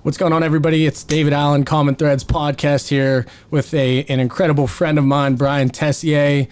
What's going on, everybody? It's David Allen, Common Threads podcast here with an incredible friend of mine, Brian Teyssier.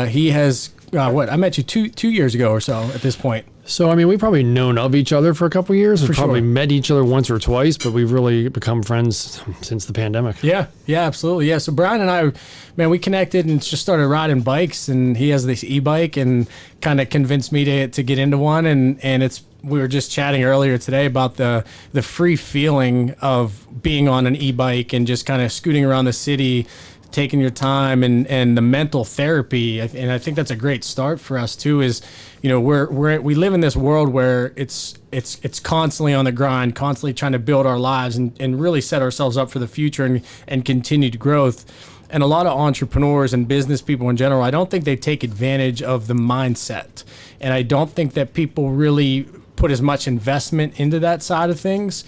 He has, I met you two years ago or so at this point. So, I mean, we've probably known of each other for a couple of years. We've probably met each other once or twice, but we've really become friends since the pandemic. Yeah, absolutely. Yeah, so Brian and I, man, we connected and just started riding bikes, and he has this e-bike and kind of convinced me to get into one, and we were just chatting earlier today about the free feeling of being on an e-bike and just kind of scooting around the city, taking your time, and the mental therapy. And I think that's a great start for us too, is, you know, we live in this world where it's constantly on the grind, constantly trying to build our lives and really set ourselves up for the future and continued growth. And a lot of entrepreneurs and business people in general, I don't think they take advantage of the mindset. And I don't think that people really put as much investment into that side of things.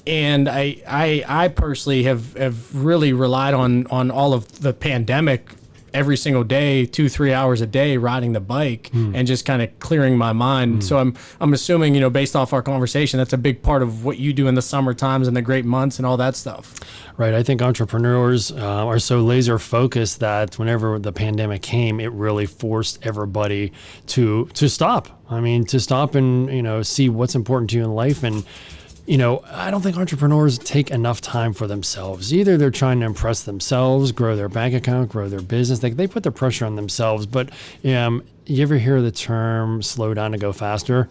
And I personally have really relied on all of the pandemic every single day, 2-3 hours a day, riding the bike and just kind of clearing my mind. So I'm assuming, you know, based off our conversation, that's a big part of what you do in the summer times and the great months and all that stuff. Right. I think entrepreneurs are so laser focused that whenever the pandemic came, it really forced everybody to stop. I mean, to stop and, you know, see what's important to you in life. And, you know, I don't think entrepreneurs take enough time for themselves. Either they're trying to impress themselves, grow their bank account, grow their business. They put the pressure on themselves. But you ever hear the term slow down to go faster?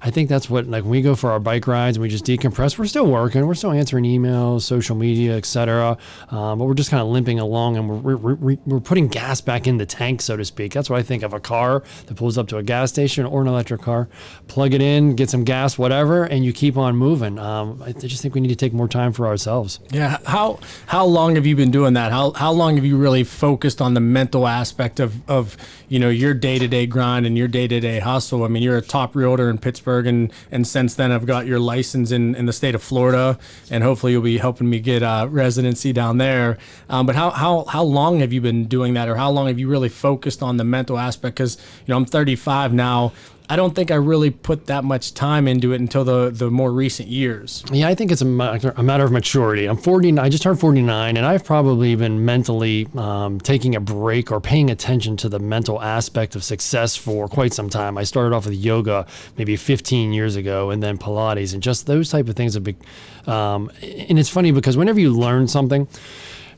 I think that's what, like, when we go for our bike rides and we just decompress, we're still working, we're still answering emails, social media, etc. But we're just kind of limping along, and we're putting gas back in the tank, so to speak. That's what I think of a car that pulls up to a gas station or an electric car. Plug it in, get some gas, whatever, and you keep on moving. I just think we need to take more time for ourselves. Yeah. How long have you been doing that? How long have you really focused on the mental aspect of you know, your day-to-day grind and your day-to-day hustle? I mean, you're a top realtor in Pittsburgh, and since then I've got your license in the state of Florida, and hopefully you'll be helping me get residency down there. But how long have you been doing that, or how long have you really focused on the mental aspect? Because, you know, I'm 35 now. I don't think I really put that much time into it until the more recent years. Yeah, I think it's a matter of maturity. I'm 49. I just turned 49, and I've probably been mentally taking a break or paying attention to the mental aspect of success for quite some time. I started off with yoga maybe 15 years ago, and then Pilates, and just those type of things have been. And it's funny because whenever you learn something,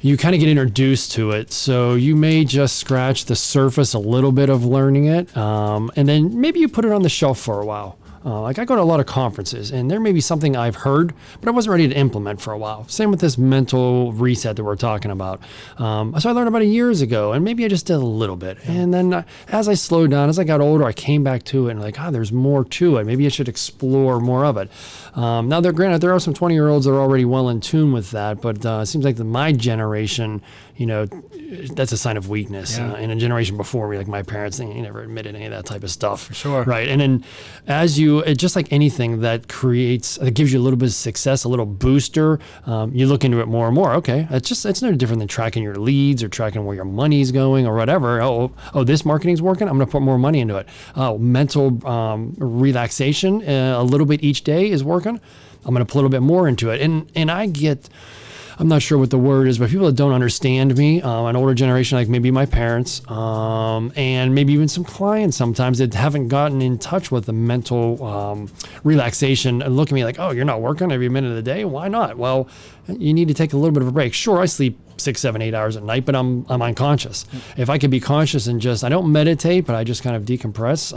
you kind of get introduced to it. So you may just scratch the surface a little bit of learning it. And then maybe you put it on the shelf for a while. Like, I go to a lot of conferences, and there may be something I've heard, but I wasn't ready to implement for a while. Same with this mental reset that we're talking about. So I learned about it years ago, and maybe I just did a little bit. And then as I slowed down, as I got older, I came back to it and like, there's more to it. Maybe I should explore more of it. Now, granted, there are some 20-year-olds that are already well in tune with that, but it seems like my generation, you know, that's a sign of weakness. In a generation before me, like my parents, they never admitted any of that type of stuff. For sure. Right. And then as just like anything that gives you a little bit of success, a little booster, you look into it more and more. Okay, it's no different than tracking your leads or tracking where your money's going or whatever. Oh, this marketing's working, I'm going to put more money into it. Oh, mental relaxation, a little bit each day is working, I'm going to put a little bit more into it. And I get, I'm not sure what the word is, but people that don't understand me, an older generation, like maybe my parents, and maybe even some clients sometimes that haven't gotten in touch with the mental relaxation, and look at me like, oh, you're not working every minute of the day? Why not? Well, you need to take a little bit of a break. Sure, I sleep 6, 7, 8 hours at night, but I'm unconscious. If I could be conscious and I don't meditate, but I just kind of decompress.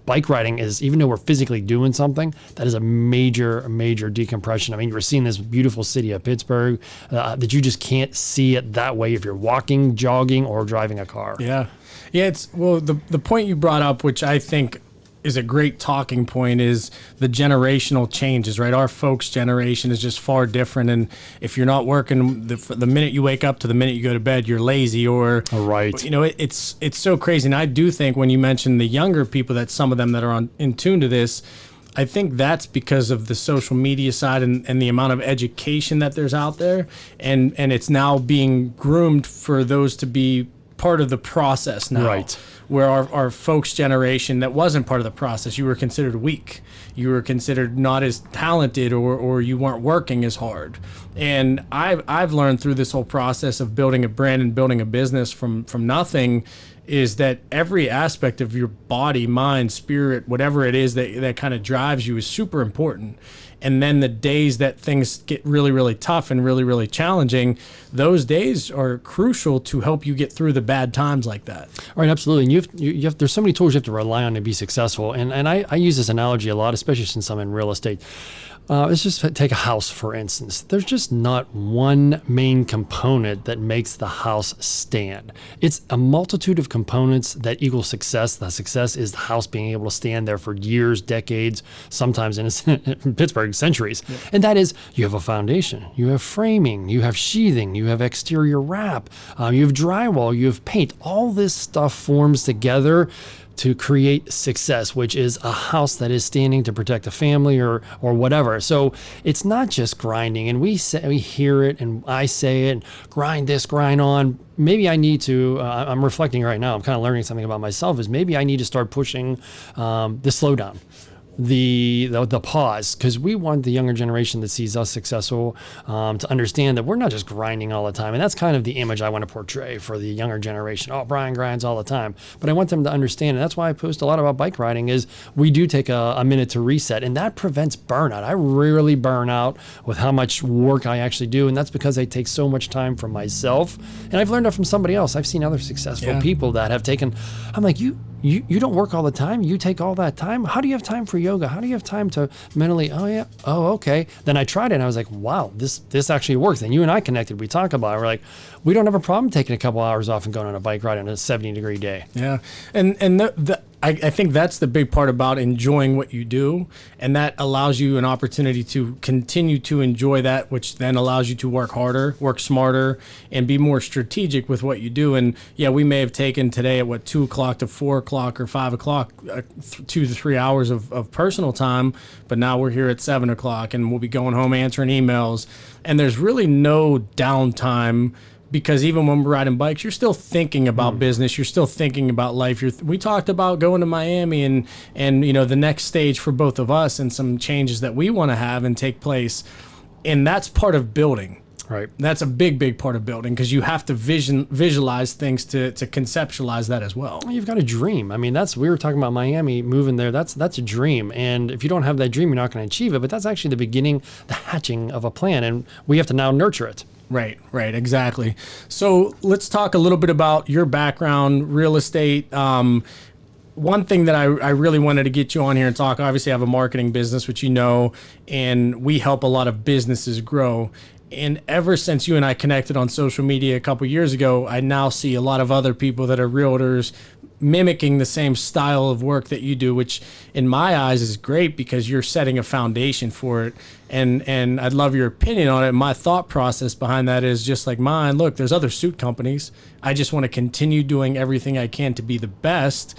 Bike riding is, even though we're physically doing something, that is a major decompression. I mean, you're seeing this beautiful city of Pittsburgh that you just can't see it that way if you're walking, jogging, or driving a car. Yeah. It's, well, the point you brought up, which I think is a great talking point, is the generational changes, right? Our folks' generation is just far different. And if you're not working the minute you wake up to the minute you go to bed, you're lazy, or, right. You know, it's so crazy. And I do think when you mention the younger people, that some of them that are in tune to this, I think that's because of the social media side and the amount of education that there's out there. And it's now being groomed for those to be part of the process now. Right. where our folks' generation that wasn't part of the process, you were considered weak. You were considered not as talented, or you weren't working as hard. And I've learned through this whole process of building a brand and building a business from nothing, is that every aspect of your body, mind, spirit, whatever it is that kind of drives you is super important. And then the days that things get really, really tough and really, really challenging, those days are crucial to help you get through the bad times like that. Right, absolutely. And you have there's so many tools you have to rely on to be successful. And I use this analogy a lot, especially since I'm in real estate. Let's just take a house, for instance. There's just not one main component that makes the house stand. It's a multitude of components that equal success. The success is the house being able to stand there for years, decades, sometimes in Pittsburgh, centuries. Yep. And that is, you have a foundation, you have framing, you have sheathing, you have exterior wrap, you have drywall, you have paint. All this stuff forms together to create success, which is a house that is standing to protect a family or whatever. So it's not just grinding, and we hear it, and I say it, and grind this, grind on. Maybe I need to, I'm reflecting right now, I'm kind of learning something about myself, is maybe I need to start pushing the slowdown. The pause, because we want the younger generation that sees us successful to understand that we're not just grinding all the time. And that's kind of the image I want to portray for the younger generation. Oh, Brian grinds all the time. But I want them to understand, and that's why I post a lot about bike riding, is we do take a minute to reset, and that prevents burnout. I rarely burn out with how much work I actually do, and that's because I take so much time from myself. And I've learned that from somebody else. I've seen other successful people that have taken, I'm like, you don't work all the time. You take all that time. How do you have time for yoga? How do you have time to mentally, okay. Then I tried it and I was like, wow, this actually works. And you and I connected. We talk about it. We're like, we don't have a problem taking a couple hours off and going on a bike ride on a 70-degree day. Yeah. And I think that's the big part about enjoying what you do. And that allows you an opportunity to continue to enjoy that, which then allows you to work harder, work smarter, and be more strategic with what you do. And yeah, we may have taken today at 2 o'clock to 4 o'clock or 5 o'clock, 2 to 3 hours of personal time. But now we're here at 7 o'clock and we'll be going home answering emails. And there's really no downtime, because even when we're riding bikes, you're still thinking about business. You're still thinking about life. We talked about going to Miami and the next stage for both of us and some changes that we want to have and take place. And that's part of building. Right. That's a big, big part of building, because you have to visualize things to conceptualize that as well. You've got a dream. I mean, we were talking about Miami, moving there. That's a dream. And if you don't have that dream, you're not going to achieve it. But that's actually the beginning, the hatching of a plan. And we have to now nurture it. Right, exactly. So let's talk a little bit about your background, real estate. One thing that I really wanted to get you on here and talk, obviously I have a marketing business, which and we help a lot of businesses grow. And ever since you and I connected on social media a couple years ago, I now see a lot of other people that are realtors mimicking the same style of work that you do, which in my eyes is great, because you're setting a foundation for it. And I'd love your opinion on it. My thought process behind that is just like mine. Look, there's other suit companies. I just want to continue doing everything I can to be the best,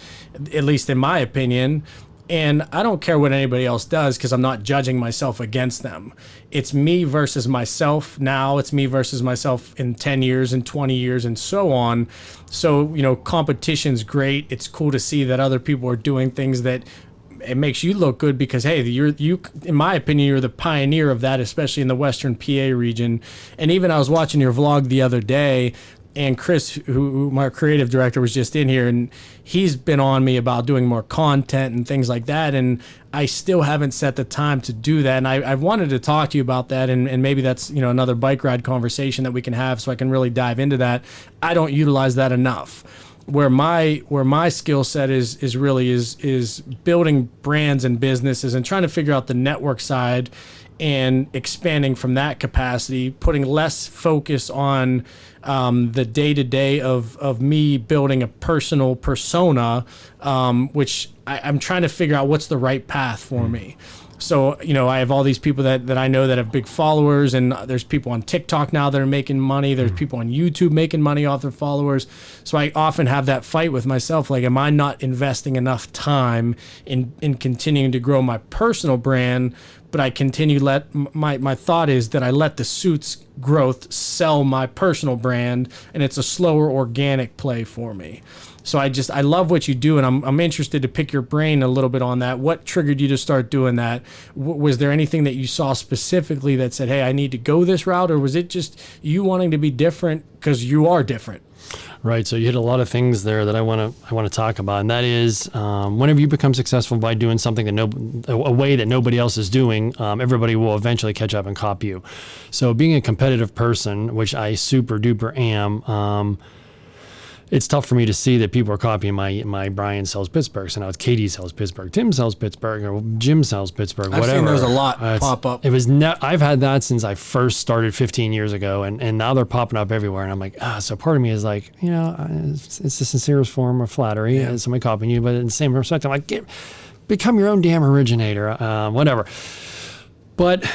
at least in my opinion. And I don't care what anybody else does, because I'm not judging myself against them. It's me versus myself now. It's me versus myself in 10 years and 20 years and so on. So, competition's great. It's cool to see that other people are doing things that it makes you look good, because, hey, you, in my opinion, you're the pioneer of that, especially in the Western PA region. And even I was watching your vlog the other day, and Chris, who my creative director, was just in here, and he's been on me about doing more content and things like that. And I still haven't set the time to do that. And I've wanted to talk to you about that. And maybe that's, another bike ride conversation that we can have, so I can really dive into that. I don't utilize that enough. Where my skill set is really building brands and businesses and trying to figure out the network side and expanding from that capacity, putting less focus on the day-to-day of me building a personal persona, which I'm trying to figure out what's the right path for me. So, I have all these people that I know that have big followers, and there's people on TikTok now that are making money. There's people on YouTube making money off their followers. So I often have that fight with myself. Like, am I not investing enough time in continuing to grow my personal brand, but I continue my thought is that I let the suits growth sell my personal brand, and it's a slower organic play for me. So I love what you do, and I'm interested to pick your brain a little bit on that. What triggered you to start doing that? Was there anything that you saw specifically that said, hey, I need to go this route, or was it just you wanting to be different because you are different? Right. So you hit a lot of things there that I want to talk about, and that is whenever you become successful by doing something that a way that nobody else is doing, everybody will eventually catch up and copy you. So being a competitive person, which I super duper am, it's tough for me to see that people are copying my Brian sells Pittsburgh. So now it's Katie sells Pittsburgh, Tim sells Pittsburgh, or Jim sells Pittsburgh, whatever. I've seen those a lot pop up. I've had that since I first started 15 years ago, and now they're popping up everywhere. And I'm like, so part of me is like, it's the sincerest form of flattery, somebody copying you, but in the same respect, I'm like, become your own damn originator, whatever. But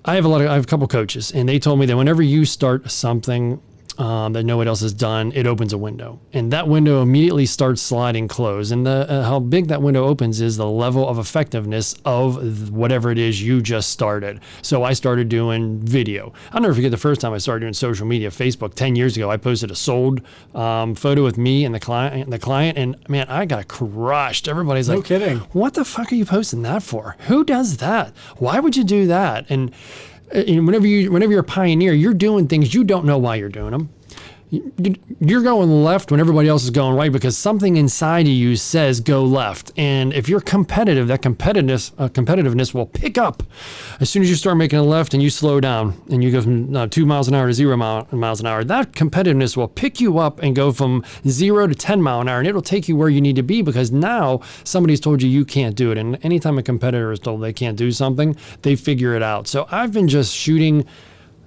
I have a couple coaches, and they told me that whenever you start something that nobody else has done, it opens a window, and that window immediately starts sliding closed. And how big that window opens is the level of effectiveness of whatever it is you just started. So I started doing video. I'll never forget the first time I started doing social media, Facebook, 10 years ago. I posted a sold photo with me and the client, and man, I got crushed. Everybody's like, no kidding. What the fuck are you posting that for? Who does that? Why would you do that? And whenever you're a pioneer, you're doing things you don't know why you're doing them. You're going left when everybody else is going right because something inside of you says go left. And if you're competitive, that competitiveness will pick up as soon as you start making a left and you slow down and you go from 2 miles an hour to 0 miles an hour. That competitiveness will pick you up and go from 0 to 10 mile an hour, and it'll take you where you need to be because now somebody's told you can't do it. And anytime a competitor is told they can't do something, they figure it out. So I've been just shooting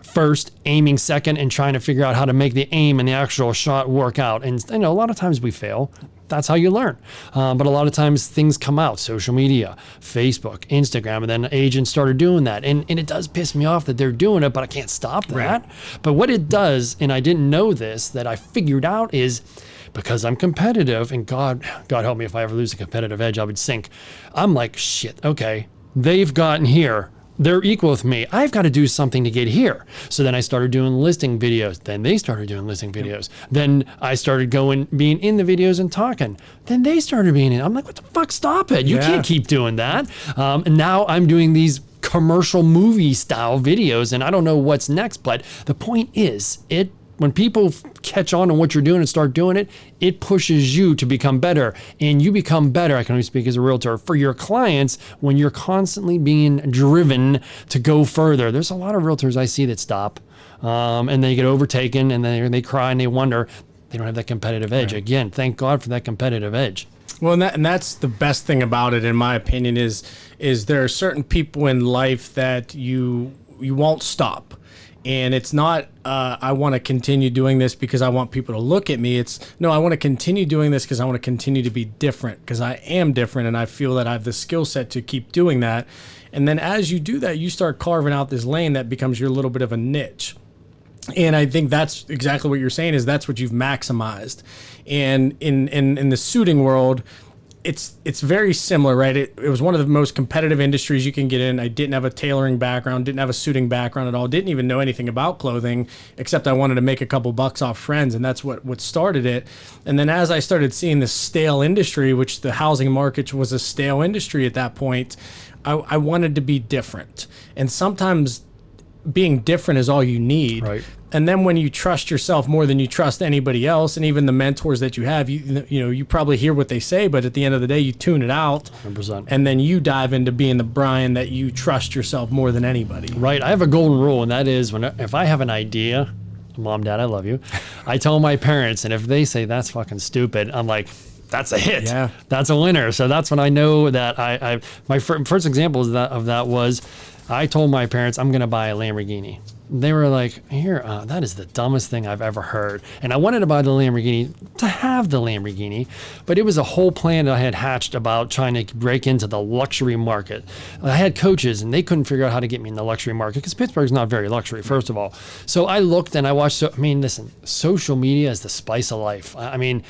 first, aiming second, and trying to figure out how to make the aim and the actual shot work out. And a lot of times we fail. That's how you learn. But a lot of times things come out, social media, Facebook, Instagram, and then agents started doing that. And it does piss me off that they're doing it, but I can't stop that. Right. But what it does, and I didn't know this, that I figured out is because I'm competitive, and God help me if I ever lose a competitive edge, I would sink. I'm like, shit, okay, they've gotten here. They're equal with me. I've got to do something to get here. So then I started doing listing videos. Then they started doing listing videos. Then I started being in the videos and talking. Then they started being in. I'm like, what the fuck? Stop it. You can't keep doing that. And now I'm doing these commercial movie style videos, and I don't know what's next. But the point is, when people catch on what you're doing and start doing it, it pushes you to become better. And you become better, I can only speak as a realtor, for your clients when you're constantly being driven to go further. There's a lot of realtors I see that stop and they get overtaken and then they cry and they wonder they don't have that competitive edge. Right. Again, thank God for that competitive edge. Well, and that's the best thing about it, in my opinion, is there are certain people in life that you won't stop. And it's not, I want to continue doing this because I want people to look at me. It's, no, I want to continue doing this because I want to continue to be different, because I am different and I feel that I have the skill set to keep doing that. And then as you do that, you start carving out this lane that becomes your little bit of a niche. And I think that's exactly what you're saying, is that's what you've maximized. And in the suiting world, it's very similar, right? It was one of the most competitive industries you can get in. I didn't have a tailoring background, didn't have a suiting background at all, didn't even know anything about clothing, except I wanted to make a couple bucks off friends, and that's what started it. And then as I started seeing this stale industry, which the housing market was a stale industry at that point, I wanted to be different. And sometimes being different is all you need. Right. And then when you trust yourself more than you trust anybody else, and even the mentors that you have, you probably hear what they say, but at the end of the day, you tune it out. 100%. And then you dive into being the Brian that you trust yourself more than anybody. Right. I have a golden rule, and that is if I have an idea, Mom, Dad, I love you, I tell my parents, and if they say that's fucking stupid, I'm like, that's a hit. Yeah. That's a winner. So that's when I know that my first example of that was I told my parents I'm going to buy a Lamborghini. They were like, that is the dumbest thing I've ever heard. And I wanted to buy the Lamborghini to have the Lamborghini, but it was a whole plan that I had hatched about trying to break into the luxury market. I had coaches and they couldn't figure out how to get me in the luxury market because Pittsburgh's not very luxury, first of all. So I looked and I watched, listen, social media is the spice of life. I mean,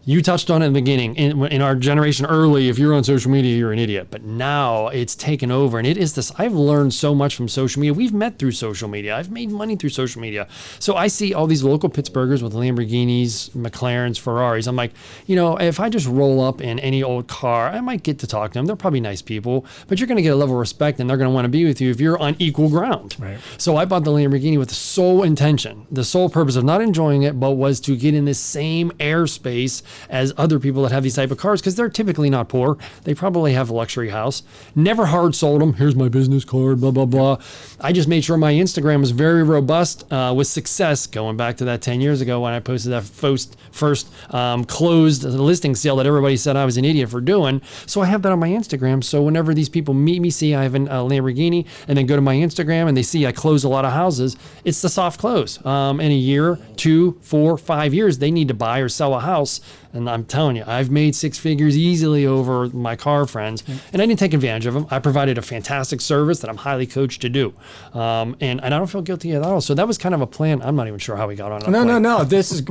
You touched on it in the beginning. In our generation early, if you're on social media, you're an idiot. But now it's taken over. And it is this. I've learned so much from social media. We've met through social media. I've made money through social media. So I see all these local Pittsburghers with Lamborghinis, McLarens, Ferraris. I'm like, if I just roll up in any old car, I might get to talk to them. They're probably nice people. But you're going to get a level of respect and they're going to want to be with you if you're on equal ground. Right. So I bought the Lamborghini with the sole intention, the sole purpose of not enjoying it, but was to get in the same airspace as other people that have these type of cars, because they're typically not poor. They probably have a luxury house. Never hard sold them. Here's my business card, blah, blah, blah. I just made sure my Instagram was very robust with success, going back to that 10 years ago when I posted that first closed listing sale that everybody said I was an idiot for doing. So I have that on my Instagram. So whenever these people meet me, see I have a Lamborghini, and then go to my Instagram and they see I close a lot of houses, it's the soft close. In a year, 2, 4, 5 years, they need to buy or sell a house. And I'm telling you, I've made 6 figures easily over my car friends, and I didn't take advantage of them. I provided a fantastic service that I'm highly coached to do, and I don't feel guilty at all. So that was kind of a plan. I'm not even sure how we got on. No. This is,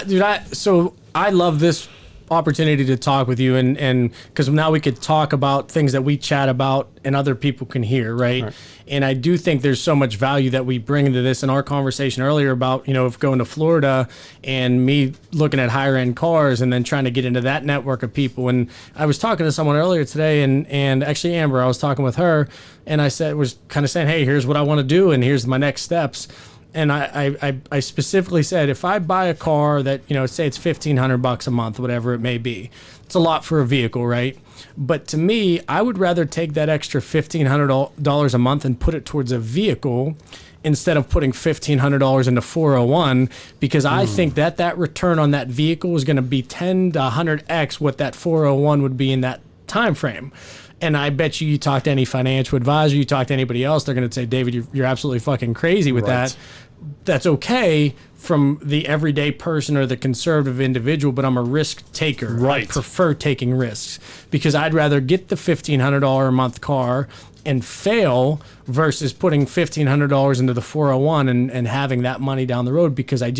dude. I love this opportunity to talk with you, and because now we could talk about things that we chat about and other people can hear, right? And I do think there's so much value that we bring into this. In our conversation earlier about, if going to Florida and me looking at higher end cars and then trying to get into that network of people. And I was talking to someone earlier today, and actually Amber, I was talking with her, and was kind of saying, hey, here's what I want to do and here's my next steps. And I specifically said, if I buy a car that, say it's $1,500 a month, whatever it may be, it's a lot for a vehicle, right? But to me, I would rather take that extra $1,500 a month and put it towards a vehicle instead of putting $1,500 into 401, because I think that return on that vehicle is going to be 10 to 100x what that 401 would be in that time frame. And I bet you talk to any financial advisor, you talk to anybody else, they're going to say, David, you're absolutely fucking crazy with that. That's okay from the everyday person or the conservative individual, but I'm a risk taker. Right. I prefer taking risks because I'd rather get the $1,500 a month car and fail versus putting $1,500 into the 401 and having that money down the road, because I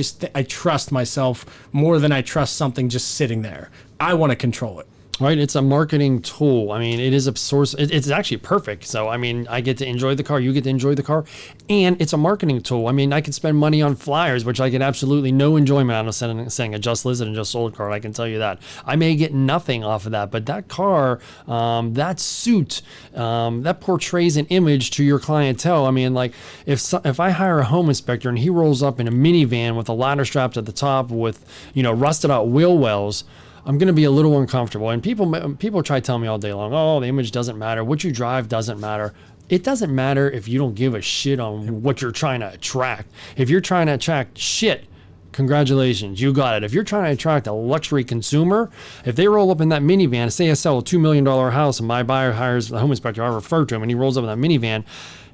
trust myself more than I trust something just sitting there. I want to control it. Right, it's a marketing tool. I mean, it is a source. It's actually perfect. So, I mean, I get to enjoy the car. You get to enjoy the car, and it's a marketing tool. I mean, I could spend money on flyers, which I get absolutely no enjoyment out of saying a just listed and just sold car. I can tell you that. I may get nothing off of that, but that car, that suit, that portrays an image to your clientele. I mean, like if I hire a home inspector and he rolls up in a minivan with a ladder strapped at the top with rusted out wheel wells, I'm going to be a little uncomfortable. And people try to tell me all day long, oh, the image doesn't matter. What you drive doesn't matter. It doesn't matter if you don't give a shit on what you're trying to attract. If you're trying to attract shit, congratulations, you got it. If you're trying to attract a luxury consumer, if they roll up in that minivan, say I sell a $2 million house and my buyer hires the home inspector, I refer to him, and he rolls up in that minivan,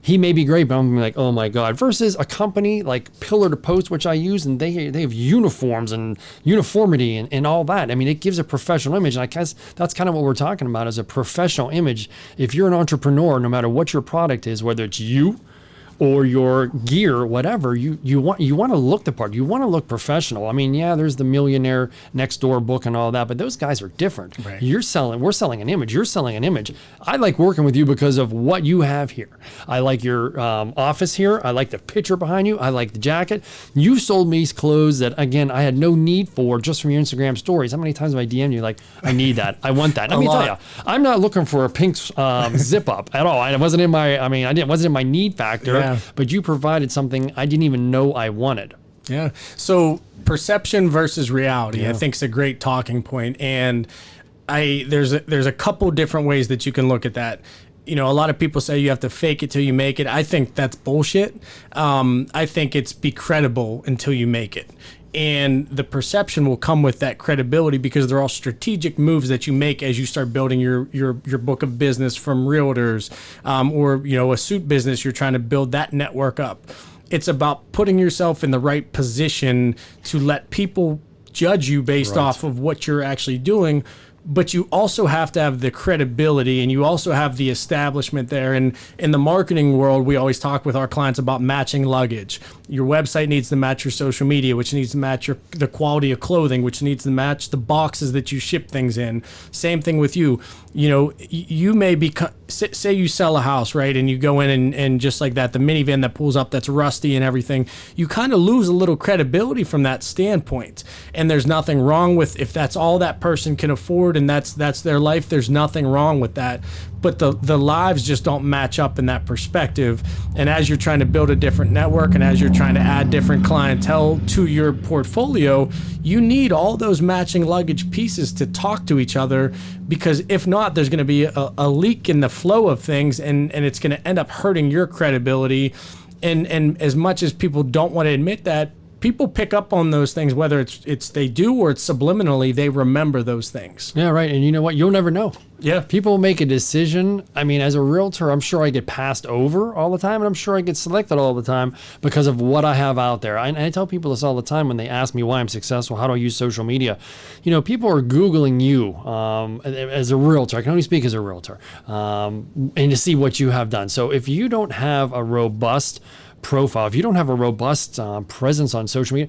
he may be great, but I'm gonna be like, oh my God. Versus a company like Pillar to Post, which I use, and they have uniforms and uniformity and all that. I mean, it gives a professional image. And I guess that's kind of what we're talking about, is a professional image. If you're an entrepreneur, no matter what your product is, whether it's you or your gear, whatever, you want to look the part. You want to look professional. I mean, yeah, there's the Millionaire Next Door book and all that, but those guys are different. Right. We're selling an image. You're selling an image. I like working with you because of what you have here. I like your office here. I like the picture behind you. I like the jacket. You sold me clothes that, again, I had no need for just from your Instagram stories. How many times have I DM'd you like, I need that. I want that. Let me tell you, I'm not looking for a pink zip up at all. It wasn't in my need factor. Yeah. But you provided something I didn't even know I wanted. Yeah. So perception versus reality, I think, is a great talking point. And there's a couple different ways that you can look at that. A lot of people say you have to fake it till you make it. I think that's bullshit. I think it's be credible until you make it. And the perception will come with that credibility, because they're all strategic moves that you make as you start building your book of business from realtors, or a suit business. You're trying to build that network up. It's about putting yourself in the right position to let people judge you based off of what you're actually doing, but you also have to have the credibility, and you also have the establishment there. And in the marketing world, we always talk with our clients about matching luggage. Your website needs to match your social media, which needs to match the quality of clothing, which needs to match the boxes that you ship things in. Same thing with you. You know, you may be, say you sell a house, right? And you go in and just like that, the minivan that pulls up that's rusty and everything, you kind of lose a little credibility from that standpoint. And there's nothing wrong with, if that's all that person can afford and that's their life, there's nothing wrong with that. But the lives just don't match up in that perspective. And as you're trying to build a different network, and as you're trying to add different clientele to your portfolio, you need all those matching luggage pieces to talk to each other, because if not, there's going to be a leak in the flow of things, and it's going to end up hurting your credibility. And as much as people don't want to admit that, people pick up on those things, whether it's they do or it's subliminally, they remember those things. Yeah, right. And you know what? You'll never know. Yeah. People make a decision. I mean, as a realtor, I'm sure I get passed over all the time, and I'm sure I get selected all the time because of what I have out there. I tell people this all the time when they ask me why I'm successful, how do I use social media? You know, people are Googling you as a realtor. I can only speak as a realtor, and to see what you have done. So if you don't have a robust profile, if you don't have a robust presence on social media,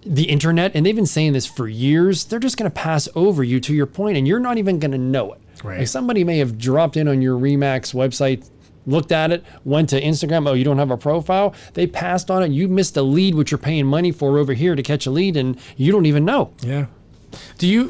the internet, and they've been saying this for years, they're just going to pass over you, to your point, and you're not even going to know it. Right. Like somebody may have dropped in on your RE/MAX website, looked at it, went to Instagram. Oh, you don't have a profile? They passed on it. You missed a lead, which you're paying money for over here to catch a lead, and you don't even know. Yeah. You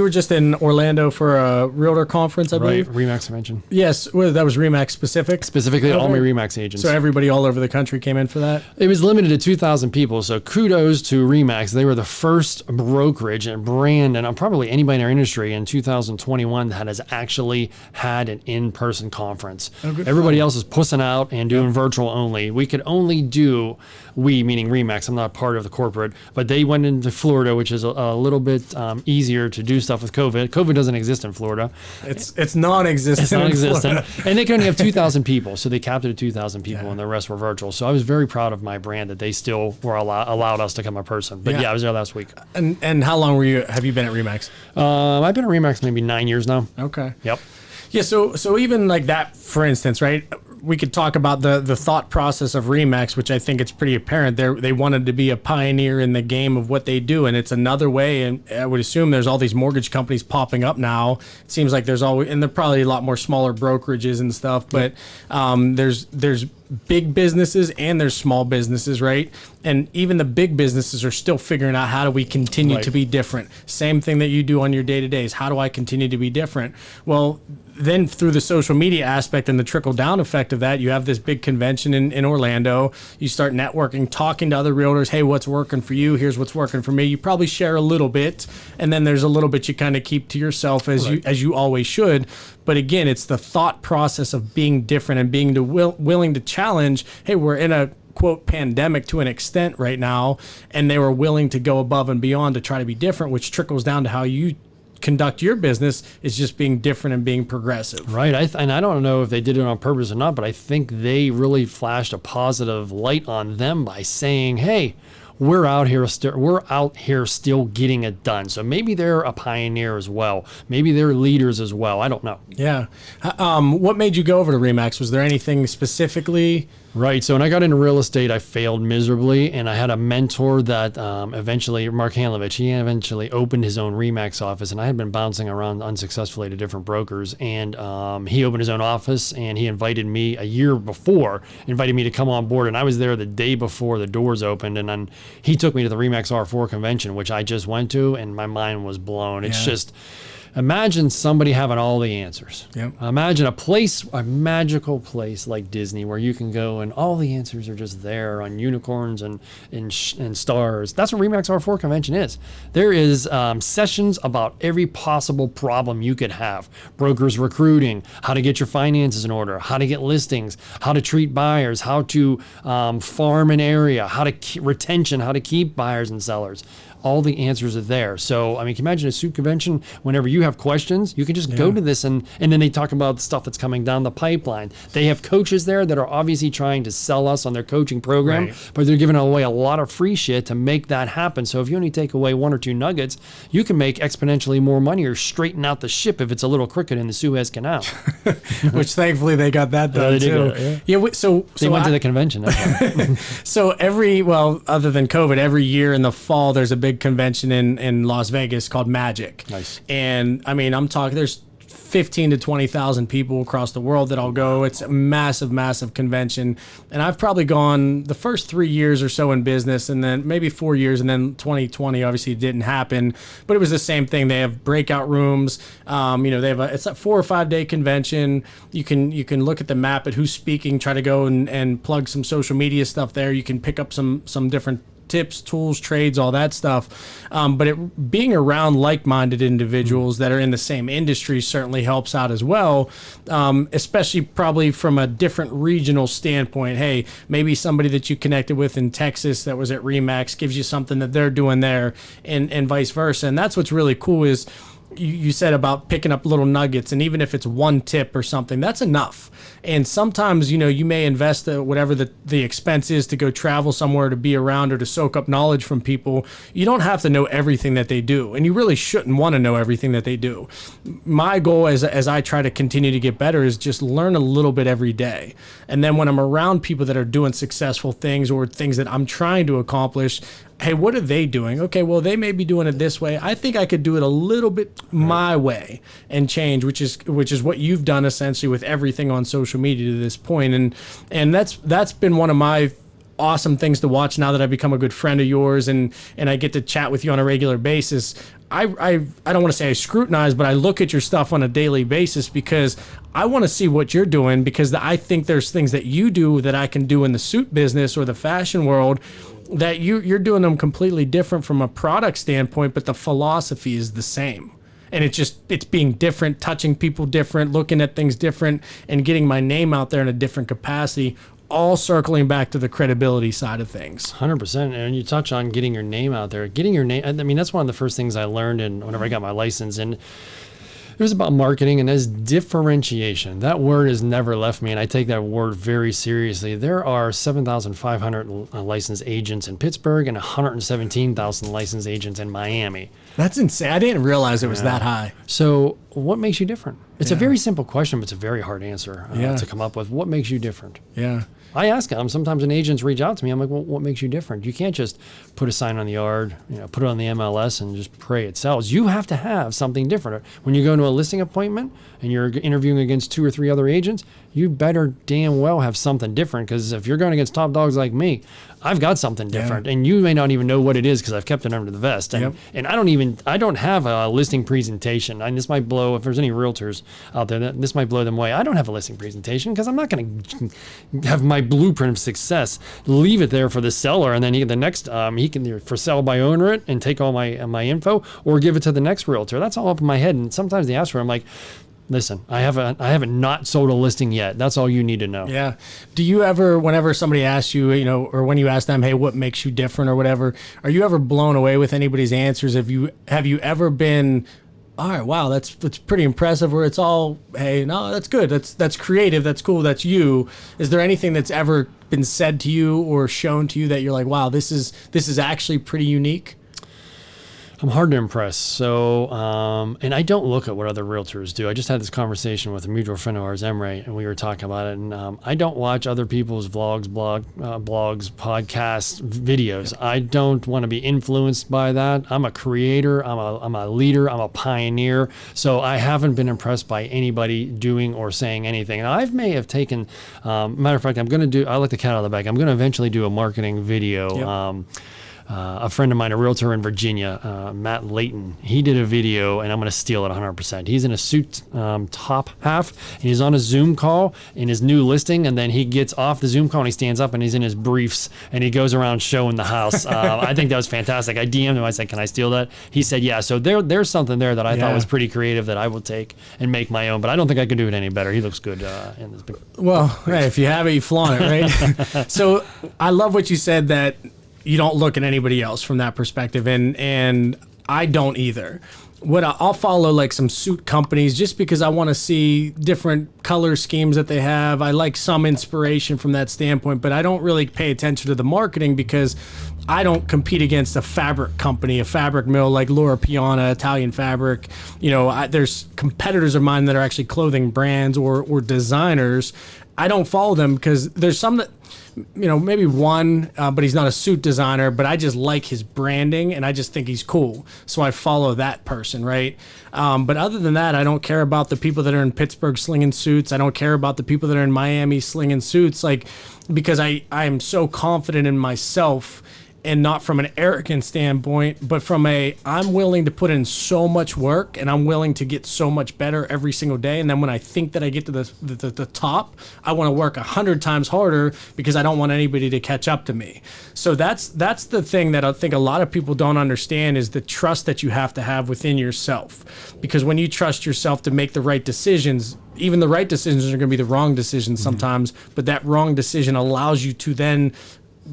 were just in Orlando for a realtor conference, I believe? Right, RE/MAX convention. Yes, well, that was RE/MAX specific? Specifically, all my RE/MAX agents. So everybody all over the country came in for that? It was limited to 2,000 people, so kudos to RE/MAX. They were the first brokerage and brand, and probably anybody in our industry in 2021 that has actually had an in-person conference. Everybody else is pussing out and doing virtual only. We could only do, meaning RE/MAX, I'm not part of the corporate, but they went into Florida, which is a little bit easier to do stuff with COVID. COVID doesn't exist in Florida. It's non-existent. It's non-existent. And they could only have 2,000 people, so they capped it at 2,000 people, and the rest were virtual. So I was very proud of my brand that they still were allowed us to come in person. But yeah, I was there last week. And how long have you been at RE/MAX? I've been at RE/MAX maybe 9 years now. Okay. Yep. Yeah, so even like that, for instance, right? We could talk about the thought process of RE/MAX, which I think it's pretty apparent. They wanted to be a pioneer in the game of what they do, and it's another way. And I would assume there's all these mortgage companies popping up now. It seems like there's always, and they're probably a lot more smaller brokerages and stuff. But there's big businesses and there's small businesses, right? And even the big businesses are still figuring out, how do we continue to be different? Same thing that you do on your day-to-days. How do I continue to be different? Well, then through the social media aspect and the trickle-down effect of that, you have this big convention in Orlando. You start networking, talking to other realtors. Hey, what's working for you? Here's what's working for me. You probably share a little bit, and then there's a little bit you kind of keep to yourself, as you always should. But again, it's the thought process of being different and being willing to challenge. Hey, we're in a quote pandemic to an extent right now, and they were willing to go above and beyond to try to be different, which trickles down to how you conduct your business, is just being different and being progressive. Right. And I don't know if they did it on purpose or not, but I think they really flashed a positive light on them by saying, hey, we're out here still getting it done. So maybe they're a pioneer as well. Maybe they're leaders as well. I don't know. Yeah. What made you go over to RE/MAX? Was there anything specifically? Right. So when I got into real estate, I failed miserably, and I had a mentor that eventually, Mark Hanlovich, he eventually opened his own RE/MAX office, and I had been bouncing around unsuccessfully to different brokers, and he opened his own office, and he invited me a year before, to come on board, and I was there the day before the doors opened, and then he took me to the RE/MAX R4 convention, which I just went to, and my mind was blown. It's just... Imagine somebody having all the answers. Yep. Imagine a magical place like Disney where you can go and all the answers are just there on unicorns and stars. That's what RE/MAX R4 convention is. There is sessions about every possible problem you could have. Brokers recruiting, how to get your finances in order, how to get listings, how to treat buyers, how to farm an area, retention, how to keep buyers and sellers. all the answers are there. So, I mean, can you imagine a soup convention? Whenever you have questions, you can just go to this, and then they talk about the stuff that's coming down the pipeline. They have coaches there that are obviously trying to sell us on their coaching program, but they're giving away a lot of free shit to make that happen. So if you only take away 1 or 2 nuggets, you can make exponentially more money or straighten out the ship if it's a little crooked in the Suez Canal. Which thankfully they got that done too. So they went to the convention. So other than COVID, every year in the fall there's a big convention in Las Vegas called Magic. Nice. And I mean, I'm talking, there's 15 to 20,000 people across the world that all go. It's a massive, massive convention. And I've probably gone the first 3 years or so in business, and then maybe 4 years, and then 2020 obviously didn't happen, but it was the same thing. They have breakout rooms. They have it's a 4 or 5 day convention. You can look at the map at who's speaking, try to go and plug some social media stuff there. You can pick up some different tips, tools, trades, all that stuff. But being around like-minded individuals that are in the same industry certainly helps out as well, especially probably from a different regional standpoint. Hey, maybe somebody that you connected with in Texas that was at Remax gives you something that they're doing there, and vice versa. And that's what's really cool is you said about picking up little nuggets, and even if it's one tip or something, that's enough. And sometimes, you may invest whatever the expense is to go travel somewhere to be around or to soak up knowledge from people. You don't have to know everything that they do, and you really shouldn't want to know everything that they do. My goal as I try to continue to get better is just learn a little bit every day. And then when I'm around people that are doing successful things or things that I'm trying to accomplish, hey, what are they doing? Okay, well, they may be doing it this way. I think I could do it a little bit my way and change, which is what you've done essentially with everything on social media to this point. And that's been one of my awesome things to watch now that I've become a good friend of yours and I get to chat with you on a regular basis. I don't want to say I scrutinize, but I look at your stuff on a daily basis because I want to see what you're doing, because I think there's things that you do that I can do in the suit business or the fashion world that you're doing them completely different from a product standpoint, but the philosophy is the same. And it's being different, touching people different, looking at things different, and getting my name out there in a different capacity, all circling back to the credibility side of things. 100%. And you touch on getting your name out there. Getting your name, I mean, that's one of the first things I learned whenever I got my license. And it was about marketing, and there's differentiation. That word has never left me, and I take that word very seriously. There are 7,500 licensed agents in Pittsburgh and 117,000 licensed agents in Miami. That's insane. I didn't realize it was that high. So what makes you different? It's a very simple question, but it's a very hard answer to come up with. What makes you different? Yeah. I ask them, sometimes when agents reach out to me, I'm like, well, what makes you different? You can't just put a sign on the yard, put it on the MLS and just pray it sells. You have to have something different. When you go to a listing appointment and you're interviewing against 2 or 3 other agents, you better damn well have something different, because if you're going against top dogs like me, I've got something different, and you may not even know what it is because I've kept it under the vest. And, and I don't have a listing presentation. And this might blow, if there's any realtors out there, this might blow them away. I don't have a listing presentation because I'm not going to have my blueprint of success, leave it there for the seller, and then the next, he can either for sale by owner it and take all my info, or give it to the next realtor. That's all up in my head. And sometimes they ask for it, I'm like, listen, I haven't not sold a listing yet. That's all you need to know. Yeah. Do you ever, whenever somebody asks you, or when you ask them, hey, what makes you different or whatever, are you ever blown away with anybody's answers? Have you ever been, all right, wow, that's pretty impressive, or it's all, hey, no, that's good. That's creative. That's cool. That's you. Is there anything that's ever been said to you or shown to you that you're like, wow, this is actually pretty unique? I'm hard to impress. So, and I don't look at what other realtors do. I just had this conversation with a mutual friend of ours, Emre, and we were talking about it. And I don't watch other people's blogs, podcasts, videos. I don't want to be influenced by that. I'm a creator. I'm a leader. I'm a pioneer. So I haven't been impressed by anybody doing or saying anything. And I may have taken, matter of fact, I like the cat out of the bag. I'm going to eventually do a marketing video. Yep. A friend of mine, a realtor in Virginia, Matt Layton, he did a video, and I'm going to steal it 100%. He's in a suit top half, and he's on a Zoom call in his new listing, and then he gets off the Zoom call and he stands up and he's in his briefs and he goes around showing the house. I think that was fantastic. I DM'd him. I said, can I steal that? He said, yeah. So there's something there that I thought was pretty creative that I will take and make my own, but I don't think I could do it any better. He looks good in this big. Well, hey, if you have it, you flaunt it, right? So I love what you said, that you don't look at anybody else from that perspective, and I don't either. I'll follow like some suit companies just because I want to see different color schemes that they have. I like some inspiration from that standpoint, but I don't really pay attention to the marketing because I don't compete against a fabric company, a fabric mill like Laura Piana, Italian Fabric. There's competitors of mine that are actually clothing brands or designers. I don't follow them because there's some that, maybe one, but he's not a suit designer, but I just like his branding and I just think he's cool. So I follow that person, right? But other than that, I don't care about the people that are in Pittsburgh slinging suits. I don't care about the people that are in Miami slinging suits, because I am so confident in myself. And not from an arrogant standpoint, but from I'm willing to put in so much work and I'm willing to get so much better every single day. And then when I think that I get to the top, I want to work 100 times harder because I don't want anybody to catch up to me. So that's the thing that I think a lot of people don't understand is the trust that you have to have within yourself. Because when you trust yourself to make the right decisions, even the right decisions are going to be the wrong decisions sometimes, but that wrong decision allows you to then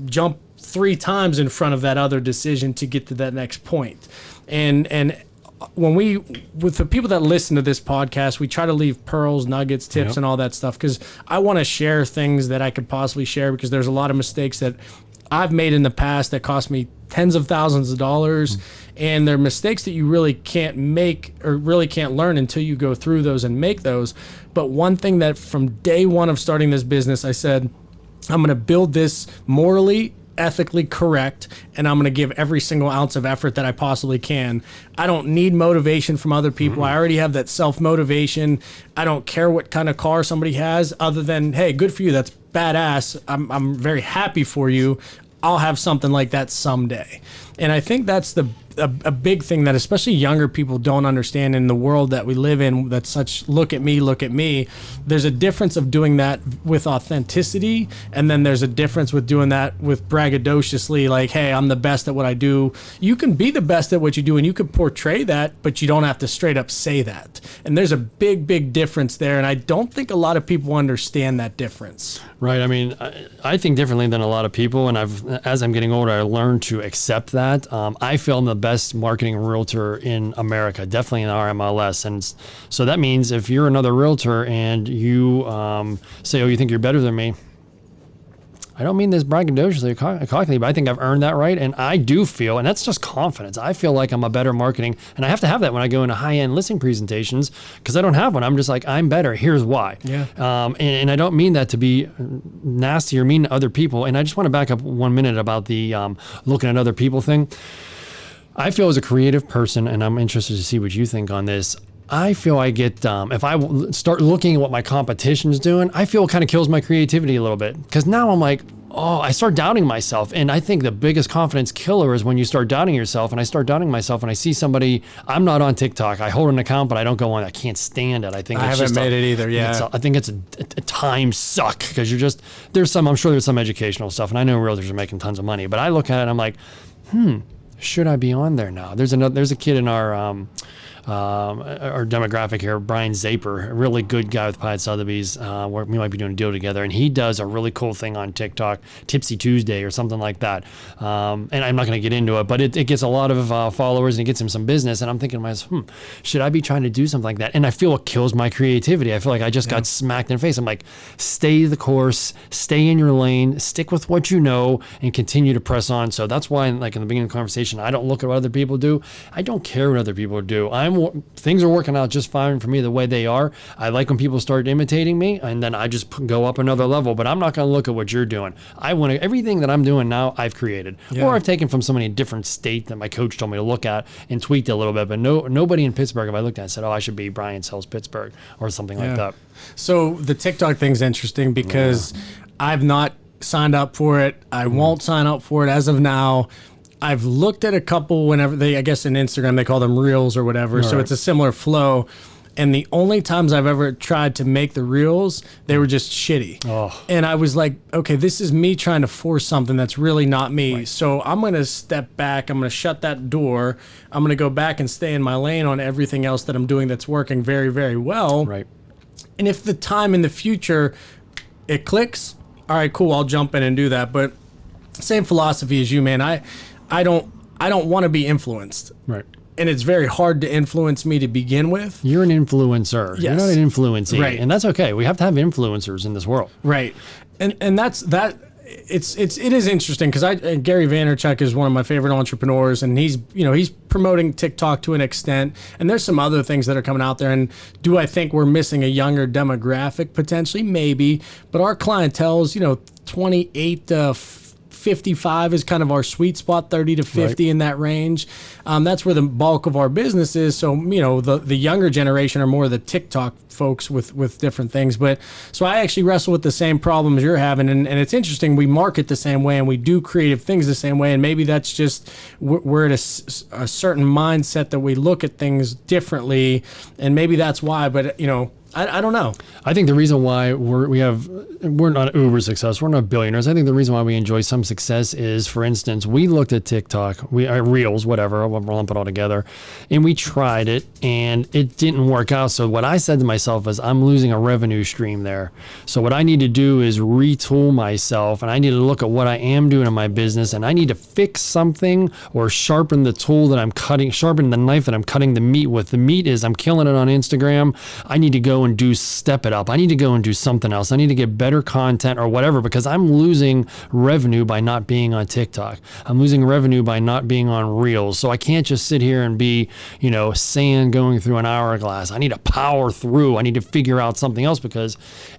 jump 3 times in front of that other decision to get to that next point. And with the people that listen to this podcast, we try to leave pearls, nuggets, tips, and all that stuff because I want to share things that I could possibly share because there's a lot of mistakes that I've made in the past that cost me tens of thousands of dollars. And they're mistakes that you really can't make or really can't learn until you go through those and make those. But one thing that from day one of starting this business, I said, I'm going to build this morally, ethically correct, and I'm going to give every single ounce of effort that I possibly can. I don't need motivation from other people. I already have that self-motivation. I don't care what kind of car somebody has other than, hey, good for you. That's badass. I'm very happy for you. I'll have something like that someday. And I think that's a big thing that especially younger people don't understand in the world that we live in, that's such look at me. There's a difference of doing that with authenticity, and then there's a difference with doing that with braggadociously, like, hey, I'm the best at what I do. You can be the best at what you do and you can portray that, but you don't have to straight up say that. And there's a big difference there, and I don't think a lot of people understand that difference. Right. I mean, I think differently than a lot of people, and as I'm getting older, I learned to accept that. I feel I'm the best marketing realtor in America, definitely in our MLS. And so that means if you're another realtor and you say, oh, you think you're better than me, I don't mean this braggadociously or cockney, but I think I've earned that right. And I do feel, and that's just confidence, I feel like I'm a better marketing, and I have to have that when I go into high-end listing presentations because I don't have one. I'm just like, I'm better. Here's why. Yeah. And I don't mean that to be nasty or mean to other people. And I just want to back up 1 minute about the looking at other people thing. I feel as a creative person, and I'm interested to see what you think on this, I feel I get, if I start looking at what my competition's doing, I feel it kind of kills my creativity a little bit. Because now I'm like, oh, I start doubting myself. And I think the biggest confidence killer is when you start doubting yourself. And I start doubting myself and I see somebody, I'm not on TikTok. I hold an account, but I don't go on. I can't stand it. I think I it's haven't just made it either. Yeah. I think it's a time suck because I'm sure there's some educational stuff. And I know realtors are making tons of money, but I look at it and I'm like, should I be on there now? There's a kid in our demographic here, Brian Zaper, a really good guy with Pied Sotheby's. We might be doing a deal together, and he does a really cool thing on TikTok, Tipsy Tuesday or something like that. And I'm not going to get into it, but it gets a lot of followers and it gets him some business. And I'm thinking to myself, should I be trying to do something like that? And I feel it kills my creativity. I feel like I just got smacked in the face. I'm like, stay the course, stay in your lane, stick with what you know, and continue to press on. So that's why, like in the beginning of the conversation, I don't look at what other people do. I don't care what other people do. Things are working out just fine for me the way they are. I like when people start imitating me, and then I just go up another level. But I'm not going to look at what you're doing. I want to, everything that I'm doing now, I've created, or I've taken from somebody in a different state that my coach told me to look at and tweaked it a little bit. But nobody in Pittsburgh, if I looked at it, said, "Oh, I should be Brian Sells Pittsburgh" or something like that. So the TikTok thing's interesting because I've not signed up for it. I won't sign up for it as of now. I've looked at a couple whenever I guess in Instagram, they call them reels or whatever. So it's a similar flow. And the only times I've ever tried to make the reels, they were just shitty. And I was like, okay, this is me trying to force something that's really not me. Right. So I'm going to step back. I'm going to shut that door. I'm going to go back and stay in my lane on everything else that I'm doing that's working very, very well. Right. And if the time in the future it clicks, all right, cool, I'll jump in and do that. But same philosophy as you, man. I don't want to be influenced. Right. And it's very hard to influence me to begin with. You're an influencer. Yes. You're not an influencee. Right. And that's okay. We have to have influencers in this world. Right. And that's that. It is interesting because Gary Vaynerchuk is one of my favorite entrepreneurs, and he's promoting TikTok to an extent, and there's some other things that are coming out there. And do I think we're missing a younger demographic potentially? Maybe, but our clientele's 28 to 55 is kind of our sweet spot, 30 to 50 in that range. That's where the bulk of our business is. So, the younger generation are more the TikTok folks with different things. But so I actually wrestle with the same problems you're having. And it's interesting. We market the same way and we do creative things the same way. And maybe that's just, we're at a certain mindset that we look at things differently. And maybe that's why, but I don't know. I think the reason why we're not uber successful, we're not billionaires. I think the reason why we enjoy some success is, for instance, we looked at TikTok, Reels, whatever, I'll lump it all together, and we tried it and it didn't work out. So what I said to myself is, I'm losing a revenue stream there. So what I need to do is retool myself, and I need to look at what I am doing in my business, and I need to fix something or sharpen the tool that I'm cutting, sharpen the knife that I'm cutting the meat with. The meat is I'm killing it on Instagram. I need to go and step it up. I need to go and do something else. I need to get better content or whatever, because I'm losing revenue by not being on TikTok. I'm losing revenue by not being on Reels. So I can't just sit here and be, sand going through an hourglass. I need to power through. I need to figure out something else, because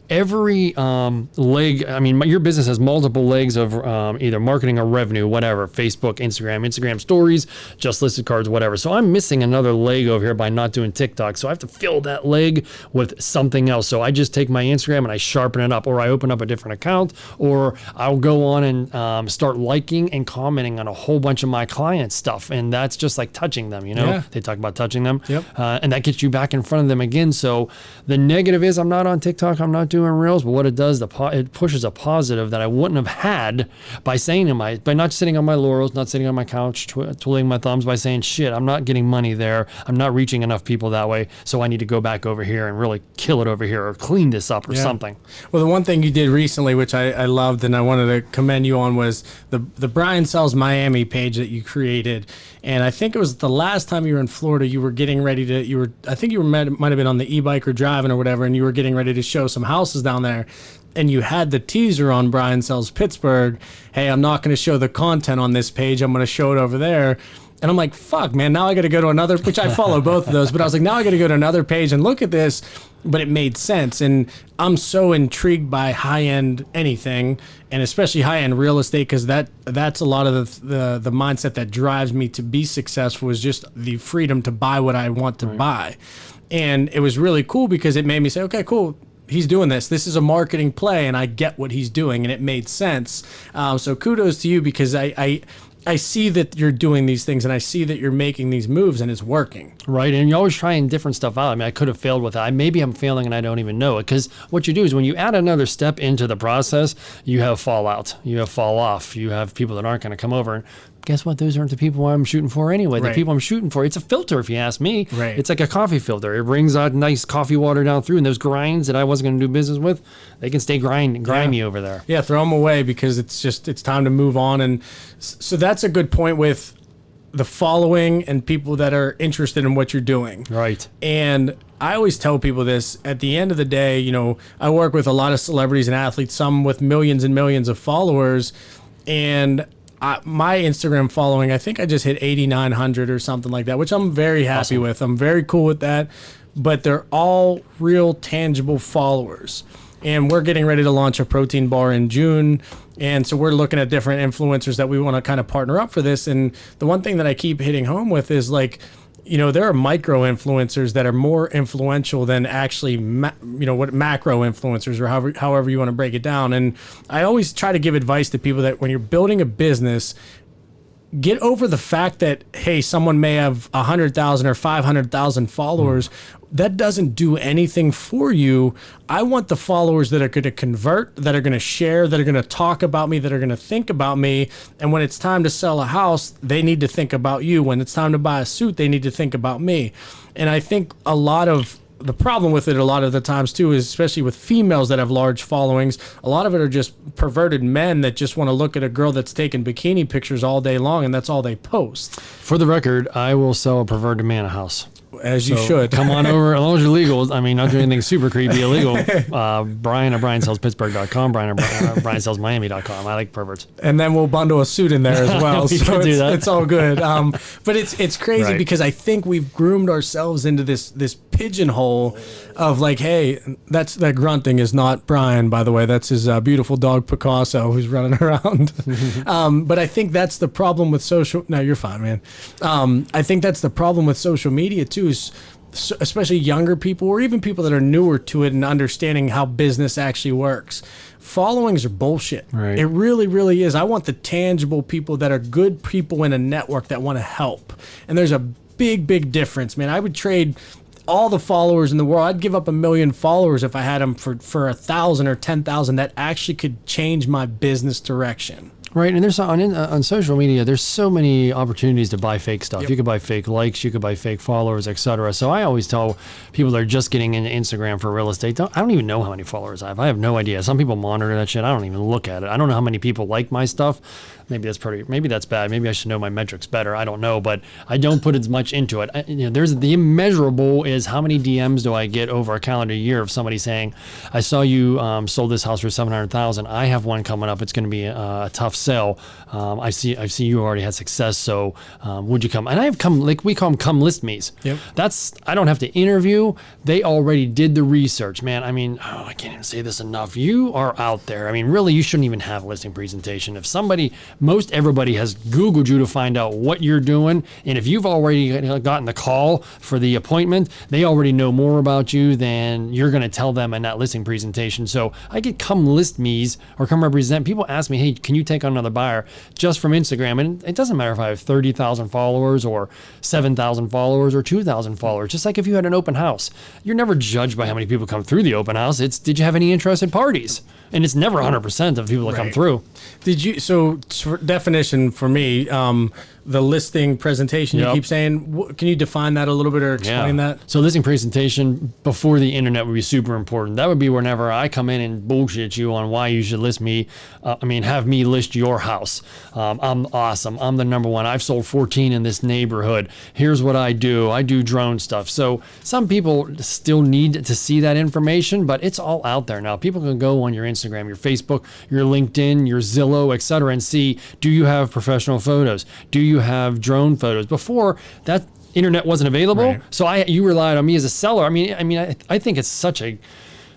every leg, your business has multiple legs of either marketing or revenue, whatever, Facebook, Instagram stories, just listed cards, whatever. So I'm missing another leg over here by not doing TikTok. So I have to fill that leg with something else. So I just take my Instagram and I sharpen it up, or I open up a different account, or I'll go on and start liking and commenting on a whole bunch of my clients' stuff. And that's just like touching them, Yeah. They talk about touching them. Yep. And that gets you back in front of them again. So the negative is I'm not on TikTok, I'm not doing Reels, but what it does, it pushes a positive that I wouldn't have had by by not sitting on my laurels, not sitting on my couch, twiddling my thumbs, by saying, shit, I'm not getting money there. I'm not reaching enough people that way. So I need to go back over here and really kill it over here, or clean this up, or something. Well, the one thing you did recently, which I loved and I wanted to commend you on, was the Brian Sells Miami page that you created. And I think it was the last time you were in Florida, you were getting ready to, I think you might have been on the e-bike or driving or whatever, and you were getting ready to show some houses down there. And you had the teaser on Brian Sells Pittsburgh. Hey, I'm not going to show the content on this page. I'm going to show it over there. And I'm like, fuck, man, now I got to go to another, which I follow both of those, but I was like, now I got to go to another page and look at this. But it made sense. And I'm so intrigued by high-end anything, and especially high-end real estate, because that's a lot of the mindset that drives me to be successful, is just the freedom to buy what I want to buy. And it was really cool because it made me say, okay, cool. He's doing this. This is a marketing play, and I get what he's doing, and it made sense. So kudos to you, because I see that you're doing these things, and I see that you're making these moves, and it's working. Right, and you're always trying different stuff out. I could have failed with that. Maybe I'm failing and I don't even know it, because what you do is when you add another step into the process, you have fallout, you have fall off, you have people that aren't going to come over. And guess what? Those aren't the people I'm shooting for anyway. The people I'm shooting for, it's a filter, if you ask me. Right. It's like a coffee filter. It brings that nice coffee water down through, and those grinds that I wasn't going to do business with, they can stay grimy over there. Yeah, throw them away, because it's time to move on. And so that's a good point with the following and people that are interested in what you're doing. Right. And I always tell people this, at the end of the day, I work with a lot of celebrities and athletes, some with millions and millions of followers, and my Instagram following, I think I just hit 8,900 or something like that, which I'm very happy with. I'm very cool with that, but they're all real tangible followers. And we're getting ready to launch a protein bar in June. And so we're looking at different influencers that we want to kind of partner up for this. And the one thing that I keep hitting home with is, like, there are micro influencers that are more influential than actually, what macro influencers, or however you want to break it down. And I always try to give advice to people that when you're building a business, get over the fact that, hey, someone may have 100,000 or 500,000 followers. That doesn't do anything for you. I want the followers that are going to convert, that are going to share, that are going to talk about me, that are going to think about me. And when it's time to sell a house, they need to think about you. When it's time to buy a suit, they need to think about me. And I think a lot of the problem with it a lot of the times too is, especially with females that have large followings, a lot of it are just perverted men that just want to look at a girl that's taking bikini pictures all day long, and that's all they post. For the record, I will sell a perverted man a house. As you should. Come on over, as long as you're legal. I mean, not doing anything super creepy illegal. Brian at BrianSellsPittsburgh.com, Brian at BrianSellsMiami.com. I like perverts. And then we'll bundle a suit in there as well. We So can do that. it's all good. But it's crazy Right. because I think we've groomed ourselves into this pigeonhole of like, hey, that grunting is not Brian, by the way. That's his beautiful dog Picasso who's running around. But I think that's the problem with social. No, you're fine, man. I think that's the problem with social media too. Is especially younger people or even people that are newer to it and understanding how business actually works. Followings are bullshit. Right. It really, really is. I want the tangible people that are good people in a network that want to help. And there's a big, big difference, man. I would trade all the followers in the world. I'd give up 1 million followers if I had them for 1,000 or 10,000 that actually could change my business direction. Right, and there's on social media, there's so many opportunities to buy fake stuff. Yep. You could buy fake likes, you could buy fake followers, etc. So I always tell people that are just getting into Instagram for real estate, I don't even know how many followers I have. I have no idea. Some people monitor that shit. I don't even look at it. I don't know how many people like my stuff. Maybe that's bad. Maybe I should know my metrics better. I don't know, but I don't put as much into it. There's the immeasurable is how many DMs do I get over a calendar year of somebody saying, "I saw you sold this house for $700,000. I have one coming up. It's going to be a tough sell. I see you already had success. So would you come?" And I have come, like we call them, come list me's. Yep. I don't have to interview. They already did the research, man. I mean, I can't even say this enough. You are out there. I mean, really, you shouldn't even have a listing presentation. If most everybody has Googled you to find out what you're doing. And if you've already gotten the call for the appointment, they already know more about you than you're going to tell them in that listing presentation. So I get come list me's or come represent. People ask me, hey, can you take on another buyer just from Instagram? And it doesn't matter if I have 30,000 followers or 7,000 followers or 2,000 followers. Just like if you had an open house, you're never judged by how many people come through the open house. It's, did you have any interested parties? And it's never 100% of people that come through. So for definition for me, the listing presentation you keep saying, can you define that a little bit or explain that? So listing presentation before the internet would be super important. That would be whenever I come in and bullshit you on why you should list me. Have me list your house. I'm awesome. I'm the number one. I've sold 14 in this neighborhood. Here's what I do. I do drone stuff. So some people still need to see that information, but it's all out there now. People can go on your Instagram, your Facebook, your LinkedIn, your Zillow, etc., and see, do you have professional photos? Do you have drone photos? Before that internet wasn't available, so you relied on me as a seller. I think it's such a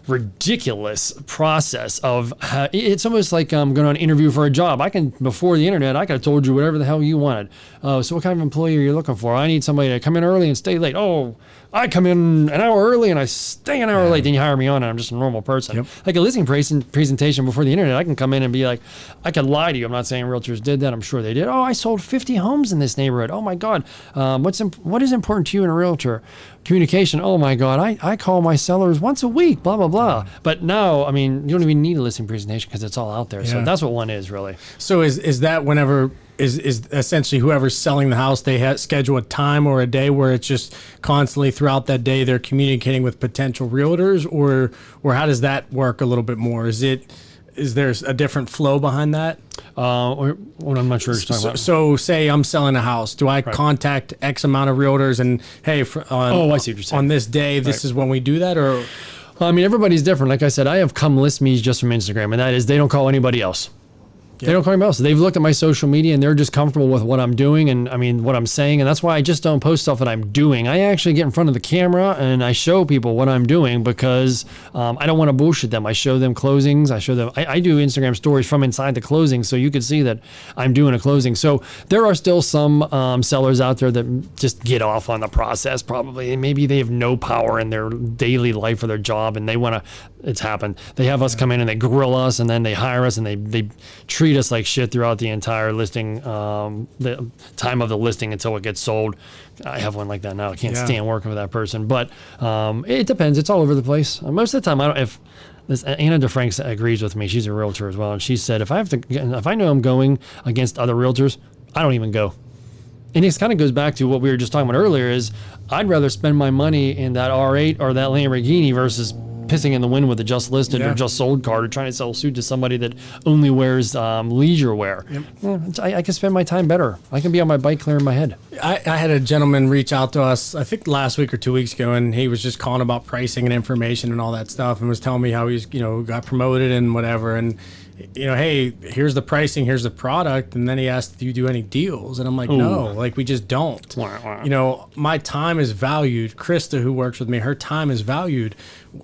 ridiculous process of it's almost like I'm going on an interview for a job. Before the internet, I could have told you whatever the hell you wanted. So what kind of employee are you looking for? I need somebody to come in early and stay late. Oh, I come in an hour early and I stay an hour late. Then you hire me on and I'm just a normal person. Yep. Like a listing presentation before the internet, I can come in and be like, I could lie to you. I'm not saying realtors did that. I'm sure they did. Oh, I sold 50 homes in this neighborhood. Oh my God. What is important to you in a realtor? Communication. Oh my God. I call my sellers once a week, blah, blah, blah. But now, you don't even need a listing presentation because it's all out there. So that's what one is really. So is that whenever is essentially whoever's selling the house, they schedule a time or a day where it's just constantly throughout that day they're communicating with potential realtors, or how does that work a little bit more? Is there a different flow behind that? What I'm not sure what you're talking about. So say I'm selling a house. Do I contact X amount of realtors and, hey, I see what you're saying. On this day, this is when we do that? Or everybody's different. Like I said, I have come list me just from Instagram, and that is they don't call anybody else. They don't call anybody else. They've looked at my social media and they're just comfortable with what I'm doing and what I'm saying. And that's why I just don't post stuff that I'm doing. I actually get in front of the camera and I show people what I'm doing because I don't want to bullshit them. I show them closings. I do Instagram stories from inside the closing so you can see that I'm doing a closing. So there are still some sellers out there that just get off on the process probably. And maybe they have no power in their daily life or their job and they want to, it's happened. They have us come in and they grill us and then they hire us and they treat us like shit throughout the entire listing, the time of the listing until it gets sold. I have one like that now. I can't stand working with that person, but it depends. It's all over the place. Most of the time, Anna DeFranks agrees with me. She's a realtor as well, and she said if I know I'm going against other realtors, I don't even go. And it kind of goes back to what we were just talking about earlier is I'd rather spend my money in that R8 or that Lamborghini versus pissing in the wind with a just listed or just sold card or trying to sell a suit to somebody that only wears leisure wear. I can spend my time better. I can be on my bike clearing my head. I had a gentleman reach out to us, I think last week or 2 weeks ago, and he was just calling about pricing and information and all that stuff and was telling me how he's, got promoted and whatever. And, hey, here's the pricing, here's the product. And then he asked, do you do any deals? And I'm like, no, we just don't. My time is valued. Krista, who works with me, her time is valued.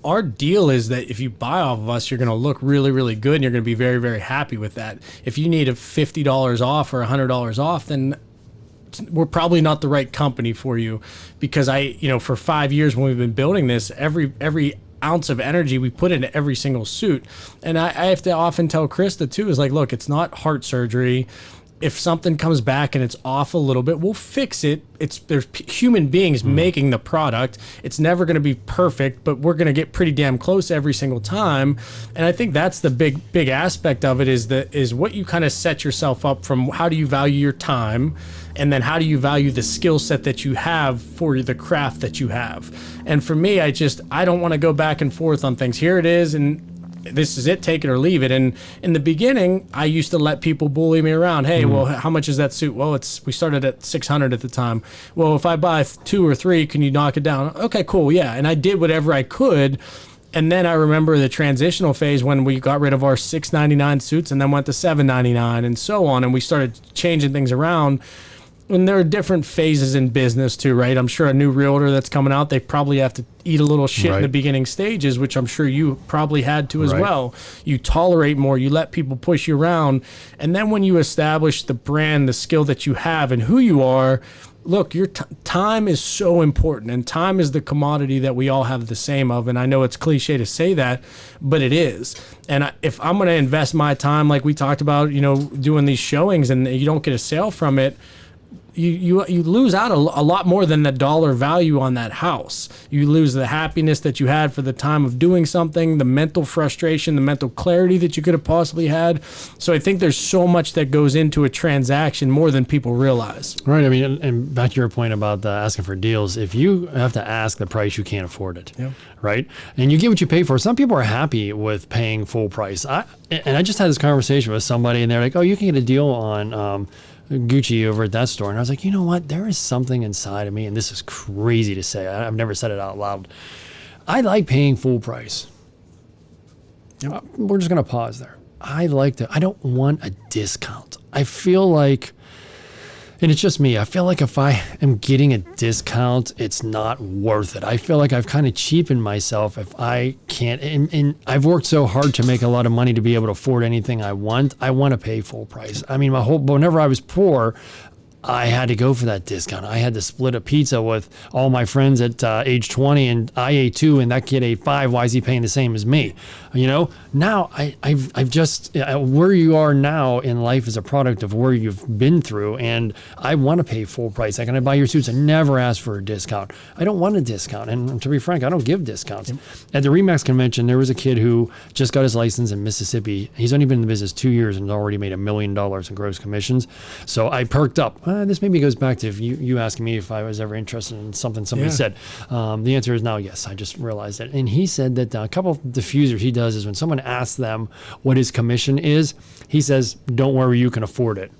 Our deal is that if you buy off of us, you're going to look really, really good and you're going to be very, very happy with that. If you need a $50 off or $100 off, then we're probably not the right company for you, because for 5 years when we've been building this, every ounce of energy we put into every single suit. And I have to often tell Krista too, is like, look, it's not surgery. If something comes back and it's off a little bit, we'll fix it. There's human beings making the product. It's never going to be perfect, but we're going to get pretty damn close every single time. And I think that's the big aspect of it, is what you kind of set yourself up from. How do you value your time? And then how do you value the skill set that you have for the craft that you have? And for me, I don't want to go back and forth on things. Here it is, and this is it, take it or leave it. And in the beginning, I used to let people bully me around. Hey, well, how much is that suit? Well, we started at $600 at the time. Well, if I buy 2 or 3, can you knock it down? Okay, cool, yeah. And I did whatever I could. And then I remember the transitional phase when we got rid of our $6.99 suits and then went to $7.99 and so on. And we started changing things around. And there are different phases in business too, right? I'm sure a new realtor that's coming out, they probably have to eat a little shit in the beginning stages, which I'm sure you probably had to as well. You tolerate more, you let people push you around. And then when you establish the brand, the skill that you have and who you are, look, your time is so important, and time is the commodity that we all have the same of. And I know it's cliche to say that, but it is. And if I'm going to invest my time, like we talked about, doing these showings, and you don't get a sale from it, you lose out a lot more than the dollar value on that house. You lose the happiness that you had for the time of doing something, the mental frustration, the mental clarity that you could have possibly had. So I think there's so much that goes into a transaction more than people realize. Right. I mean, and back to your point about asking for deals, if you have to ask the price, you can't afford it. Yeah. Right. And you get what you pay for. Some people are happy with paying full price. I just had this conversation with somebody, and they're like, oh, you can get a deal on Gucci over at that store. And I was like, you know what? There is something inside of me, and this is crazy to say. I've never said it out loud. I like paying full price. Yep. We're just going to pause there. I don't want a discount. I feel like, and it's just me, I feel like if I am getting a discount, it's not worth it. I feel like I've kind of cheapened myself if I can't, and I've worked so hard to make a lot of money to be able to afford anything I want to pay full price. I mean, whenever I was poor, I had to go for that discount. I had to split a pizza with all my friends at age 20, and I ate 2 and that kid ate 5. Why is he paying the same as me? Now I've just, where you are now in life is a product of where you've been through, and I want to pay full price. Can I buy your suits? I never ask for a discount. I don't want a discount. And to be frank, I don't give discounts. Yep. At the RE/MAX convention, there was a kid who just got his license in Mississippi. He's only been in the business 2 years and already made $1 million in gross commissions. So I perked up. This maybe goes back to you asking me if I was ever interested in something somebody said. The answer is now yes. I just realized it. And he said that a couple of diffusers he does is when someone asks them what his commission is, he says, don't worry, you can afford it.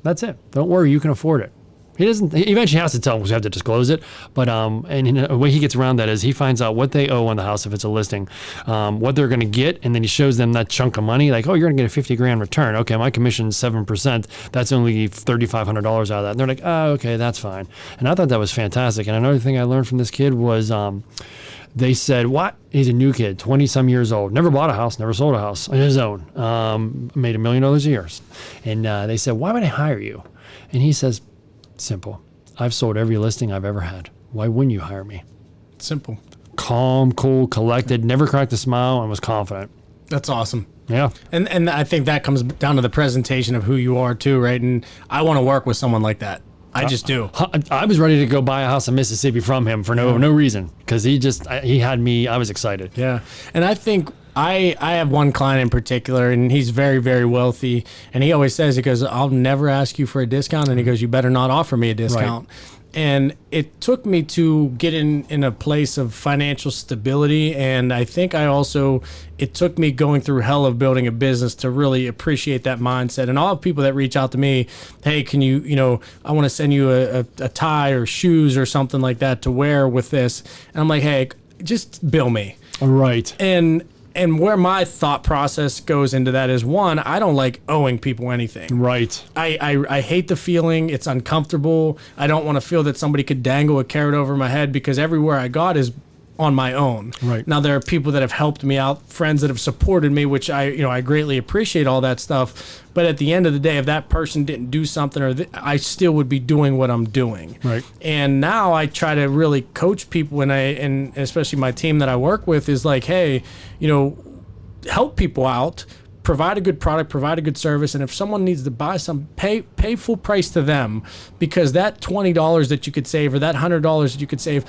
That's it. Don't worry, you can afford it. He eventually has to tell them because we have to disclose it. But and in a way he gets around that is he finds out what they owe on the house if it's a listing, what they're going to get, and then he shows them that chunk of money. Like, oh, you're going to get a $50,000 return. Okay, my commission's 7%. That's only $3,500 out of that. And they're like, oh, okay, that's fine. And I thought that was fantastic. And another thing I learned from this kid was they said, what? He's a new kid, 20-some years old, never bought a house, never sold a house on his own, made $1 million a year. And they said, why would I hire you? And he says, simple. I've sold every listing I've ever had. Why wouldn't you hire me? Simple. Calm, cool, collected, never cracked a smile, and was confident. That's awesome. Yeah. And I think that comes down to the presentation of who you are too, right? And I want to work with someone like that. I just do. I was ready to go buy a house in Mississippi from him for no reason, because he had me. I was excited. Yeah. And I think I have one client in particular, and he's very, very wealthy. And he always says, he goes, I'll never ask you for a discount. And he goes, you better not offer me a discount. Right. And it took me to get in a place of financial stability. And I think it took me going through hell of building a business to really appreciate that mindset. And all the people that reach out to me, hey, can you, I want to send you a tie or shoes or something like that to wear with this. And I'm like, hey, just bill me. Right. And where my thought process goes into that is, one, I don't like owing people anything. Right. I hate the feeling. It's uncomfortable. I don't want to feel that somebody could dangle a carrot over my head, because everywhere I got is on my own. Right. Now, there are people that have helped me out, friends that have supported me, which I greatly appreciate all that stuff. But at the end of the day, if that person didn't do something, I still would be doing what I'm doing. Right. And now I try to really coach people, and especially my team that I work with is like, hey, help people out, provide a good product, provide a good service, and if someone needs to buy some, pay full price to them, because that $20 that you could save, or that $100 that you could save,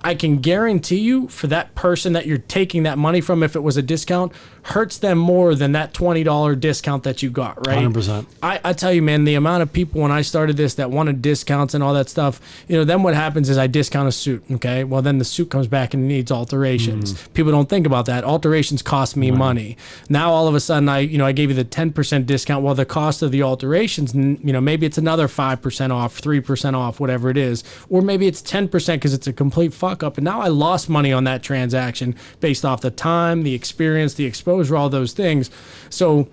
I can guarantee you, for that person that you're taking that money from, if it was a discount, hurts them more than that $20 discount that you got, right? 100%. I tell you, man, the amount of people when I started this that wanted discounts and all that stuff, then what happens is I discount a suit, okay? Well, then the suit comes back and needs alterations. People don't think about that. Alterations cost me money. Now, all of a sudden, I gave you the 10% discount. Well, the cost of the alterations, maybe it's another 5% off, 3% off, whatever it is. Or maybe it's 10% because it's a complete fuck up. And now I lost money on that transaction based off the time, the experience, the exposure, all those things. So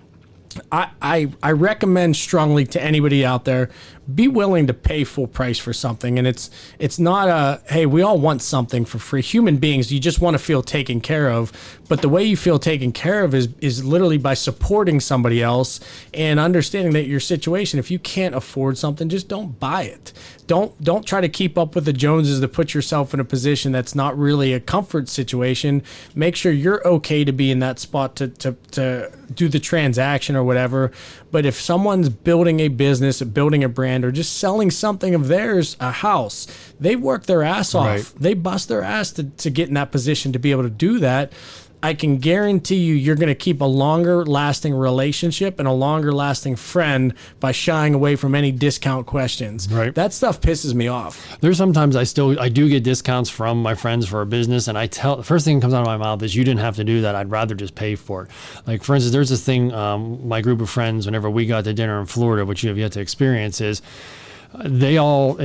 I recommend strongly to anybody out there, be willing to pay full price for something. And it's not hey, we all want something for free. Human beings, you just want to feel taken care of. But the way you feel taken care of is literally by supporting somebody else and understanding that your situation, if you can't afford something, just don't buy it. Don't try to keep up with the Joneses to put yourself in a position that's not really a comfort situation. Make sure you're okay to be in that spot to do the transaction or whatever. But if someone's building a business, building a brand, or just selling something of theirs, a house, they work their ass off. Right. They bust their ass to get in that position to be able to do that. I can guarantee you're going to keep a longer lasting relationship and a longer lasting friend by shying away from any discount questions. Right. That stuff pisses me off. There's sometimes I do get discounts from my friends for a business, and the first thing that comes out of my mouth is, you didn't have to do that. I'd rather just pay for it. Like, for instance, there's this thing, my group of friends, whenever we got to dinner in Florida, which you have yet to experience, is we all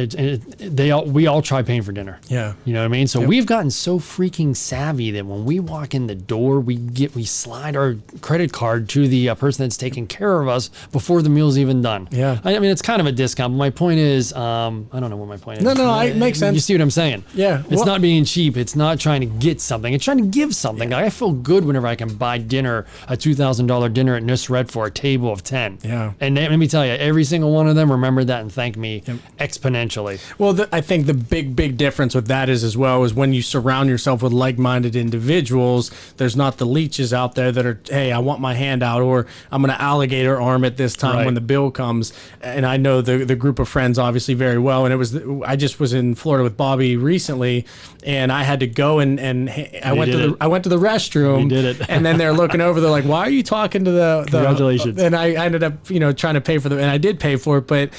try paying for dinner. Yeah. You know what I mean? So we've gotten so freaking savvy that when we walk in the door, we slide our credit card to the person that's taking care of us before the meal's even done. Yeah. I mean, it's kind of a discount, but my point is, I don't know what my point is. No, it makes sense. You see what I'm saying? Yeah. It's not being cheap. It's not trying to get something. It's trying to give something. Yeah. I feel good whenever I can buy dinner, a $2,000 dinner at Nusret for a table of 10. Yeah. And let me tell you, every single one of them remembered that and thanked me exponentially. Well, I think the big difference with that is, as well, is when you surround yourself with like-minded individuals, there's not the leeches out there that are, hey, I want my hand out, or I'm going to alligator arm it this time when the bill comes. And I know the group of friends obviously very well. And I just was in Florida with Bobby recently, and I had to go and I went to the restroom. You did it. And then they're looking over. They're like, "Why are you talking to the?" Congratulations. And I ended up trying to pay for and I did pay for it, but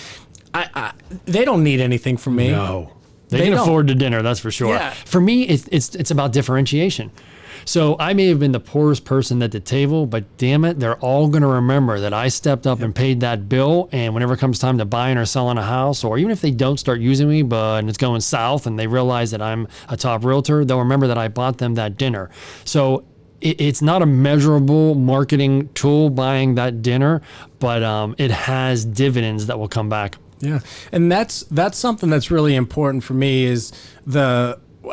they don't need anything from me. No, they can afford the dinner. That's for sure. Yeah. For me, it's about differentiation. So I may have been the poorest person at the table, but damn it, they're all going to remember that I stepped up and paid that bill. And whenever it comes time to buying or selling a house, or even if they don't start using me, and it's going south and they realize that I'm a top realtor, they'll remember that I bought them that dinner. So it's not a measurable marketing tool, buying that dinner, but it has dividends that will come back. Yeah, and that's something that's really important for me, is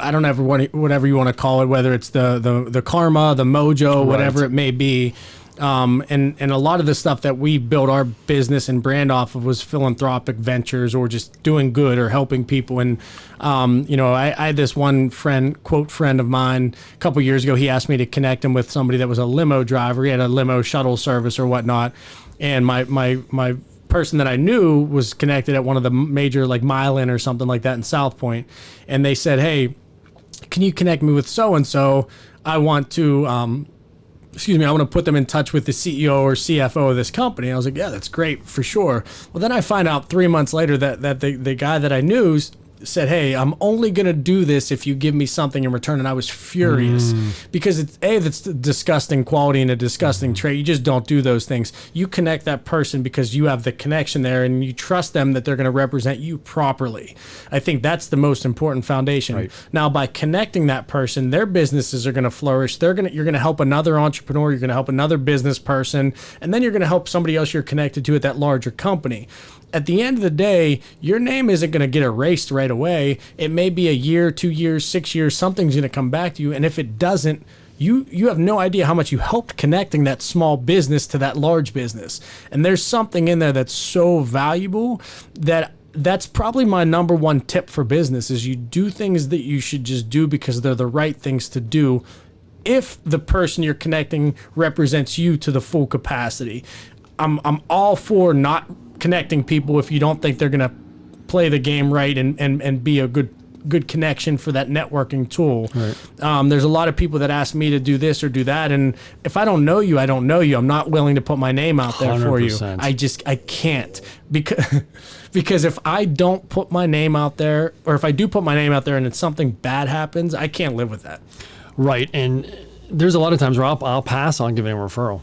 I don't ever want whatever you want to call it, whether it's the karma, the mojo, whatever it may be. And a lot of the stuff that we built our business and brand off of was philanthropic ventures, or just doing good or helping people. And, I had this one quote friend of mine a couple years ago. He asked me to connect him with somebody that was a limo driver. He had a limo shuttle service or whatnot. And my person that I knew was connected at one of the major, like Milan or something like that in South Point. And they said, "Hey, can you connect me with so-and-so? I want to, excuse me, I want to put them in touch with the CEO or CFO of this company. And I was like, yeah, that's great for sure. Well, then I find out 3 months later that the guy that I knew said, hey, I'm only going to do this if you give me something in return. And I was furious because that's a disgusting quality and a disgusting trait. You just don't do those things. You connect that person because you have the connection there and you trust them that they're going to represent you properly. I think that's the most important foundation. Right. Now, by connecting that person, their businesses are going to flourish. You're going to help another entrepreneur. You're going to help another business person. And then you're going to help somebody else you're connected to at that larger company. At the end of the day, your name isn't going to get erased right away. It may be a year, 2 years, 6 years, something's going to come back to you. And if it doesn't, you have no idea how much you helped connecting that small business to that large business. And there's something in there that's so valuable that's probably my number one tip for business is you do things that you should just do because they're the right things to do if the person you're connecting represents you to the full capacity. I'm all for not connecting people if you don't think they're going to play the game right and be a good connection for that networking tool. Right. There's a lot of people that ask me to do this or do that, and if I don't know you, I don't know you. I'm not willing to put my name out there for you. 100%. I can't because if I don't put my name out there, or if I do put my name out there and it's something bad happens, I can't live with that. Right. And there's a lot of times where I'll pass on giving a referral.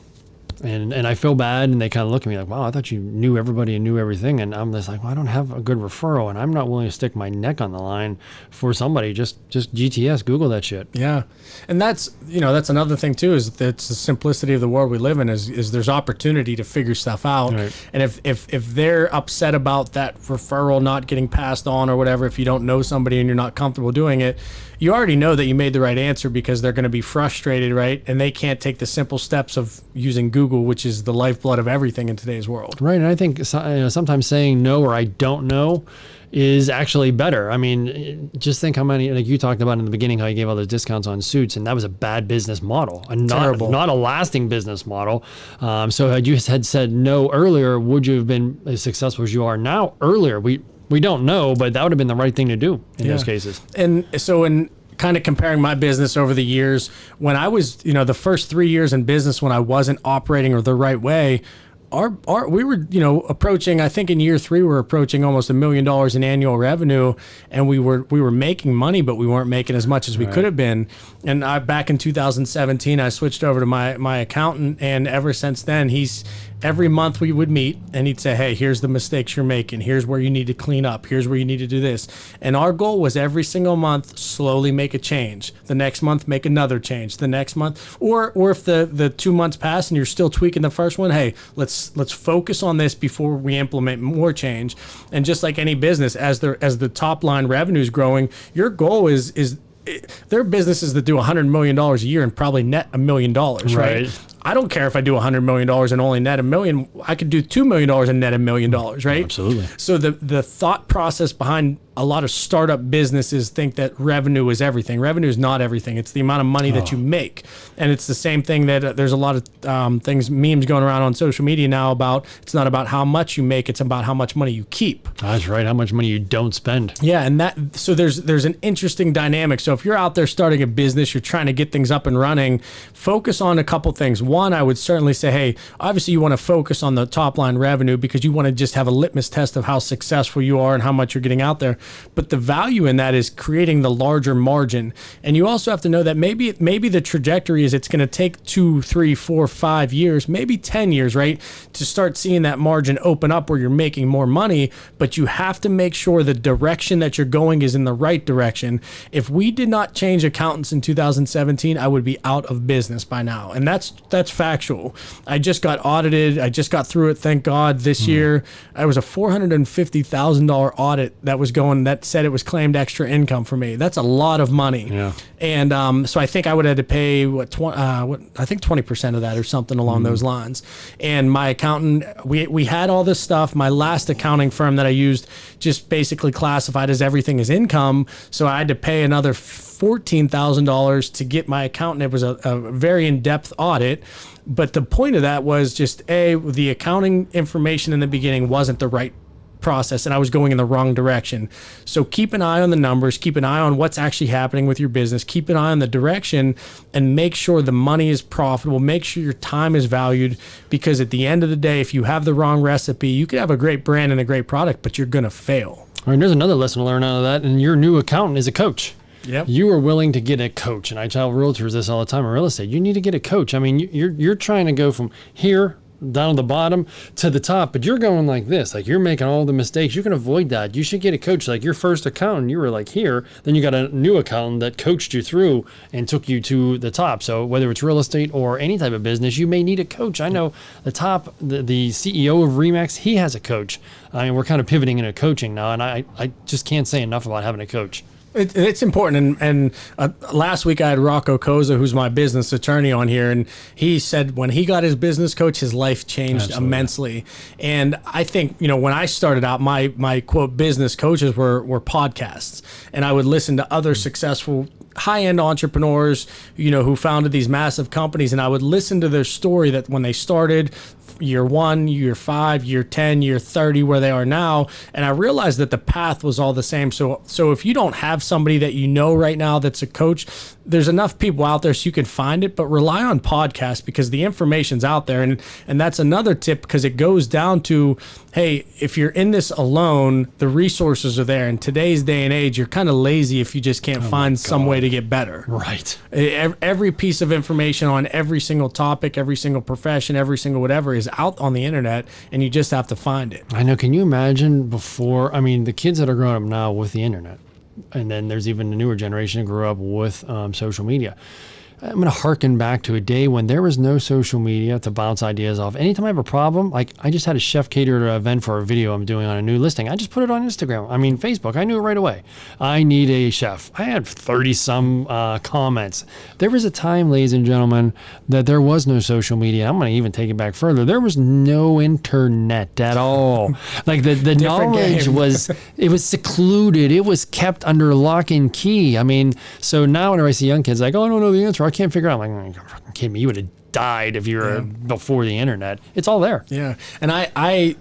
And I feel bad, and they kind of look at me like, wow, I thought you knew everybody and knew everything. And I'm just like, well, I don't have a good referral, and I'm not willing to stick my neck on the line for somebody. Just GTS, Google that shit. Yeah. And that's another thing too, is that's the simplicity of the world we live in is there's opportunity to figure stuff out. Right. And if they're upset about that referral not getting passed on or whatever, if you don't know somebody and you're not comfortable doing it, you already know that you made the right answer because they're going to be frustrated, right? And they can't take the simple steps of using Google, which is the lifeblood of everything in today's world. Right. And I think sometimes saying no or I don't know is actually better. I mean, just think how many, like you talked about in the beginning, how you gave all those discounts on suits, and that was a bad business model, and Terrible. not a lasting business model. So had you had said no earlier, would you have been as successful as you are now earlier? We don't know, but that would have been the right thing to do in those cases. And so in kind of comparing my business over the years, when I was, the first 3 years in business when I wasn't operating the right way, we were, approaching, I think in year 3, we were approaching almost $1 million in annual revenue, and we were making money, but we weren't making as much as we could have been. And back in 2017, I switched over to my accountant, and ever since then, every month we would meet and he'd say, hey, here's the mistakes you're making. Here's where you need to clean up. Here's where you need to do this. And our goal was every single month, slowly make a change. The next month, make another change. The next month, or if the 2 months pass and you're still tweaking the first one, hey, let's focus on this before we implement more change. And just like any business, as the top line revenue is growing, your goal is there are businesses that do $100 million a year and probably net $1 million, right? I don't care if I do $100 million and only net $1 million. I could do $2 million and net $1 million, right? Absolutely. So the thought process behind a lot of startup businesses think that revenue is everything. Revenue is not everything. It's the amount of money that you make. And it's the same thing that there's a lot of memes going around on social media now about, it's not about how much you make, it's about how much money you keep. That's right. How much money you don't spend. Yeah. And so there's an interesting dynamic. So if you're out there starting a business, you're trying to get things up and running, focus on a couple things. One, I would certainly say, hey, obviously you want to focus on the top line revenue because you want to just have a litmus test of how successful you are and how much you're getting out there. But the value in that is creating the larger margin. And you also have to know that maybe the trajectory is it's going to take 2, 3, 4, 5 years, maybe 10 years, right, to start seeing that margin open up where you're making more money. But you have to make sure the direction that you're going is in the right direction. If we did not change accountants in 2017, I would be out of business by now. And that's factual. I just got audited. I just got through it, thank God, this year. It was a $450,000 audit that said it was claimed extra income for me. That's a lot of money. Yeah. And so I think I would have to pay I think 20% of that or something along those lines. And my accountant, we had all this stuff. My last accounting firm that I used just basically classified as everything as income. So I had to pay another $14,000 to get my accountant. It was a very in-depth audit. But the point of that was just the accounting information in the beginning wasn't the right process and I was going in the wrong direction. So keep an eye on the numbers, keep an eye on what's actually happening with your business, keep an eye on the direction, and make sure the money is profitable, make sure your time is valued, because at the end of the day, if you have the wrong recipe, you could have a great brand and a great product, but you're going to fail. All right, there's another lesson to learn out of that, and your new accountant is a coach. Yep. You are willing to get a coach, and I tell realtors this all the time in real estate. You need to get a coach. I mean, you're trying to go from here down to the bottom to the top, but you're going like this, like you're making all the mistakes. You can avoid that. You should get a coach. Like your first accountant, you were like here, then you got a new accountant that coached you through and took you to the top. So whether it's real estate or any type of business, you may need a coach. I know the CEO of Remax, he has a coach. I mean, we're kind of pivoting into coaching now, and I just can't say enough about having a coach. It's important. And last week I had Rocco Koza, who's my business attorney, on here, and he said when he got his business coach, his life changed immensely. And I think, when I started out, my quote business coaches were podcasts, and I would listen to other successful high-end entrepreneurs, who founded these massive companies, and I would listen to their story, that when they started, year 1, year 5, year 10, year 30, where they are now. And I realized that the path was all the same. So if you don't have somebody that right now that's a coach, there's enough people out there so you can find it, but rely on podcasts because the information's out there. And that's another tip, because it goes down to, hey, if you're in this alone, the resources are there. In today's day and age, you're kind of lazy if you just can't find some way to get better. Right. Every piece of information on every single topic, every single profession, every single whatever is out on the internet, and you just have to find it. I know. Can you imagine before? I mean, the kids that are growing up now with the internet, and then there's even the newer generation who grew up with social media. I'm going to harken back to a day when there was no social media to bounce ideas off. Anytime I have a problem, like I just had a chef catered an event for a video I'm doing on a new listing. I just put it on Instagram. I mean, Facebook. I knew it right away. I need a chef. I had 30 some comments. There was a time, ladies and gentlemen, that there was no social media. I'm going to even take it back further. There was no internet at all. Like the knowledge was secluded. It was kept under lock and key. I mean, so now whenever I see young kids like, oh, I don't know the answer, I can't figure out. I'm like, you're kidding me. You would have died if you were before the internet. It's all there. Yeah. And I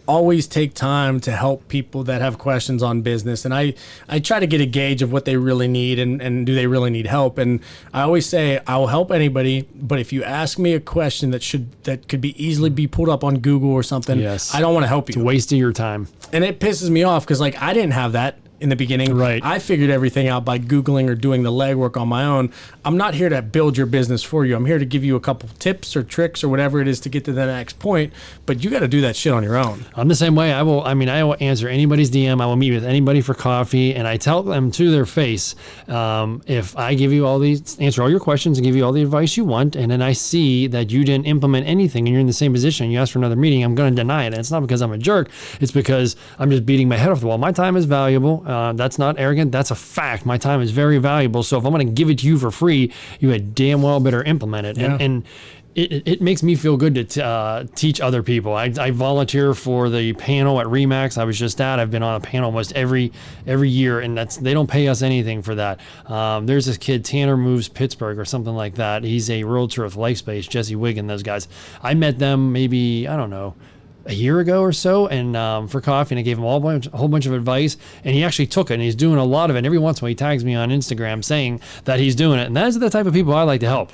always take time to help people that have questions on business. And I try to get a gauge of what they really need and do they really need help. And I always say, I will help anybody, but if you ask me a question that could be easily be pulled up on Google or something, I don't want to help you. It's a waste of your time. And it pisses me off because I didn't have that in the beginning. Right. I figured everything out by Googling or doing the legwork on my own. I'm not here to build your business for you. I'm here to give you a couple tips or tricks or whatever it is to get to the next point, but you got to do that shit on your own. I'm the same way. I will answer anybody's DM. I will meet with anybody for coffee, and I tell them to their face, if I give you answer all your questions and give you all the advice you want, and then I see that you didn't implement anything and you're in the same position and you ask for another meeting, I'm going to deny it. And it's not because I'm a jerk. It's because I'm just beating my head off the wall. My time is valuable. That's not arrogant. That's a fact. My time is very valuable. So if I'm going to give it to you for free, you had damn well better implement it. Yeah. And it makes me feel good to teach other people. I volunteer for the panel at Remax. I was just at. I've been on a panel almost every year, and they don't pay us anything for that. There's this kid, Tanner Moves Pittsburgh or something like that. He's a realtor with LifeSpace, Jesse Wiggin, those guys. I met them maybe, I don't know, a year ago or so, and for coffee, and I gave him a whole bunch of advice, and he actually took it, and he's doing a lot of it. And every once in a while he tags me on Instagram saying that he's doing it, and those are the type of people I like to help.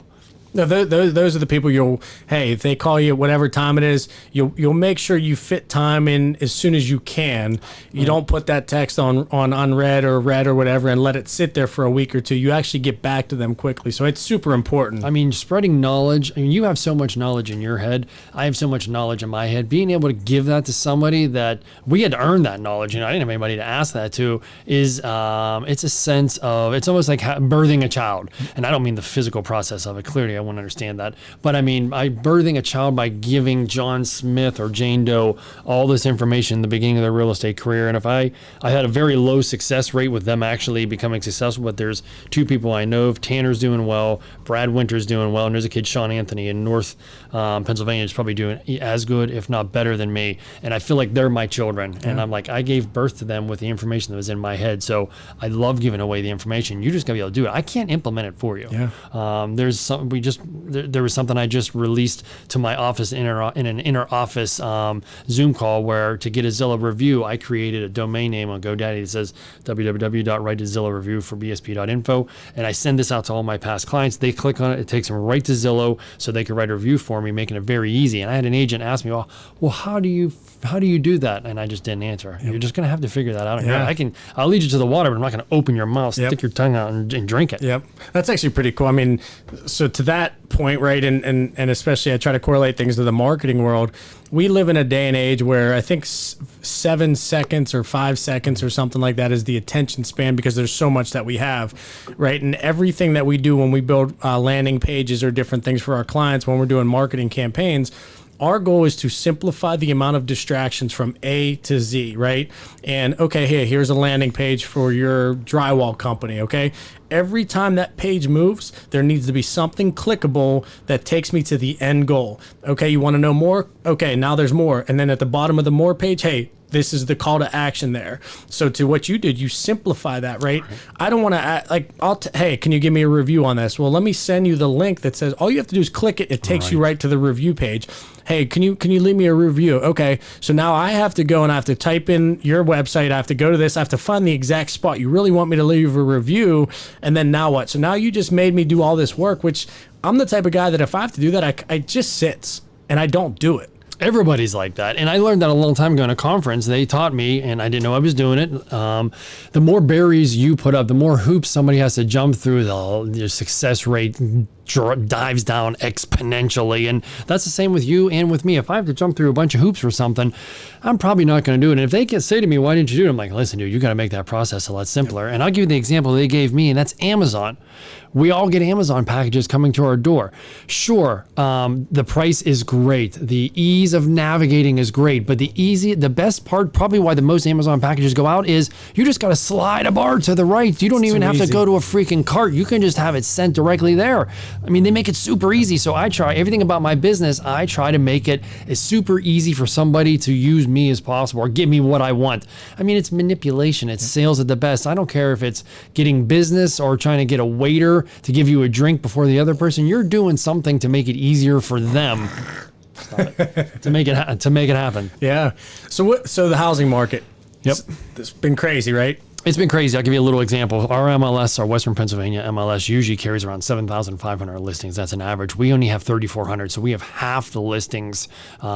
No, those are the people if they call you at whatever time it is, you'll make sure you fit time in as soon as you can. You don't put that text on unread or read or whatever and let it sit there for a week or two. You actually get back to them quickly. So it's super important. I mean, spreading knowledge. I mean, you have so much knowledge in your head. I have so much knowledge in my head. Being able to give that to somebody that we had to earn that knowledge, I didn't have anybody to ask that to, is it's a sense of, it's almost like birthing a child. And I don't mean the physical process of it. Clearly, I won't understand that. But I mean, by birthing a child by giving John Smith or Jane Doe all this information in the beginning of their real estate career. And if I had a very low success rate with them actually becoming successful, but there's two people I know of. Tanner's doing well, Brad Winter's doing well, and there's a kid, Sean Anthony, in North Pennsylvania, is probably doing as good, if not better than me. And I feel like they're my children. Yeah. And I'm like, I gave birth to them with the information that was in my head. So I love giving away the information. You just gotta be able to do it. I can't implement it for you. Yeah. We there was something I just released to my office in an inner office Zoom call where to get a Zillow review, I created a domain name on GoDaddy that says www.write-to-Zillow-review for bsp.info, and I send this out to all my past clients. They click on it, it takes them right to Zillow so they can write a review for me, making it very easy. And I had an agent ask me, well, how do you do that? And I just didn't answer. You're just gonna have to figure that out. Yeah. I'll lead you to the water, but I'm not gonna open your mouth, stick your tongue out, and drink it. Yep. That's actually pretty cool. I mean, so to that point, right, and especially I try to correlate things to the marketing world. We live in a day and age where I think 7 seconds or 5 seconds or something like that is the attention span, because there's so much that we have, right? And everything that we do when we build landing pages or different things for our clients, when we're doing marketing campaigns, our goal is to simplify the amount of distractions from A to Z, right? And okay, here's a landing page for your drywall company, okay? Every time that page moves, there needs to be something clickable that takes me to the end goal. Okay, you want to know more? Okay, now there's more. And then at the bottom of the more page, hey, this is the call to action there. So to what you did, you simplify that, right? I don't want to hey, can you give me a review on this? Well, let me send you the link that says all you have to do is click it. It takes you right to the review page. Hey, can you leave me a review? Okay, so now I have to go and I have to type in your website. I have to go to this. I have to find the exact spot you really want me to leave a review. And then now what? So now you just made me do all this work, which I'm the type of guy that if I have to do that, I just sits and I don't do it. Everybody's like that. And I learned that a long time ago in a conference. They taught me, and I didn't know I was doing it. The more barriers you put up, the more hoops somebody has to jump through, your success rate dives down exponentially. And that's the same with you and with me. If I have to jump through a bunch of hoops for something, I'm probably not going to do it. And if they can say to me, why didn't you do it? I'm like, listen, dude, you got to make that process a lot simpler. And I'll give you the example they gave me, and that's Amazon. We all get Amazon packages coming to our door. Sure, the price is great. The ease of navigating is great, but the best part, probably why the most Amazon packages go out, is you just got to slide a bar to the right. You don't even have to go to a freaking cart. You can just have it sent directly there. I mean, they make it super easy. So I try everything about my business. I try to make it as super easy for somebody to use me as possible or give me what I want. I mean, it's manipulation. It's sales at the best. I don't care if it's getting business or trying to get a waiter to give you a drink before the other person. You're doing something to make it easier for them. to make it happen. Yeah. So the housing market. Yep. It's been crazy, right? It's been crazy. I'll give you a little example. Our MLS, our Western Pennsylvania MLS, usually carries around 7,500 listings. That's an average. We only have 3,400, so we have half the listings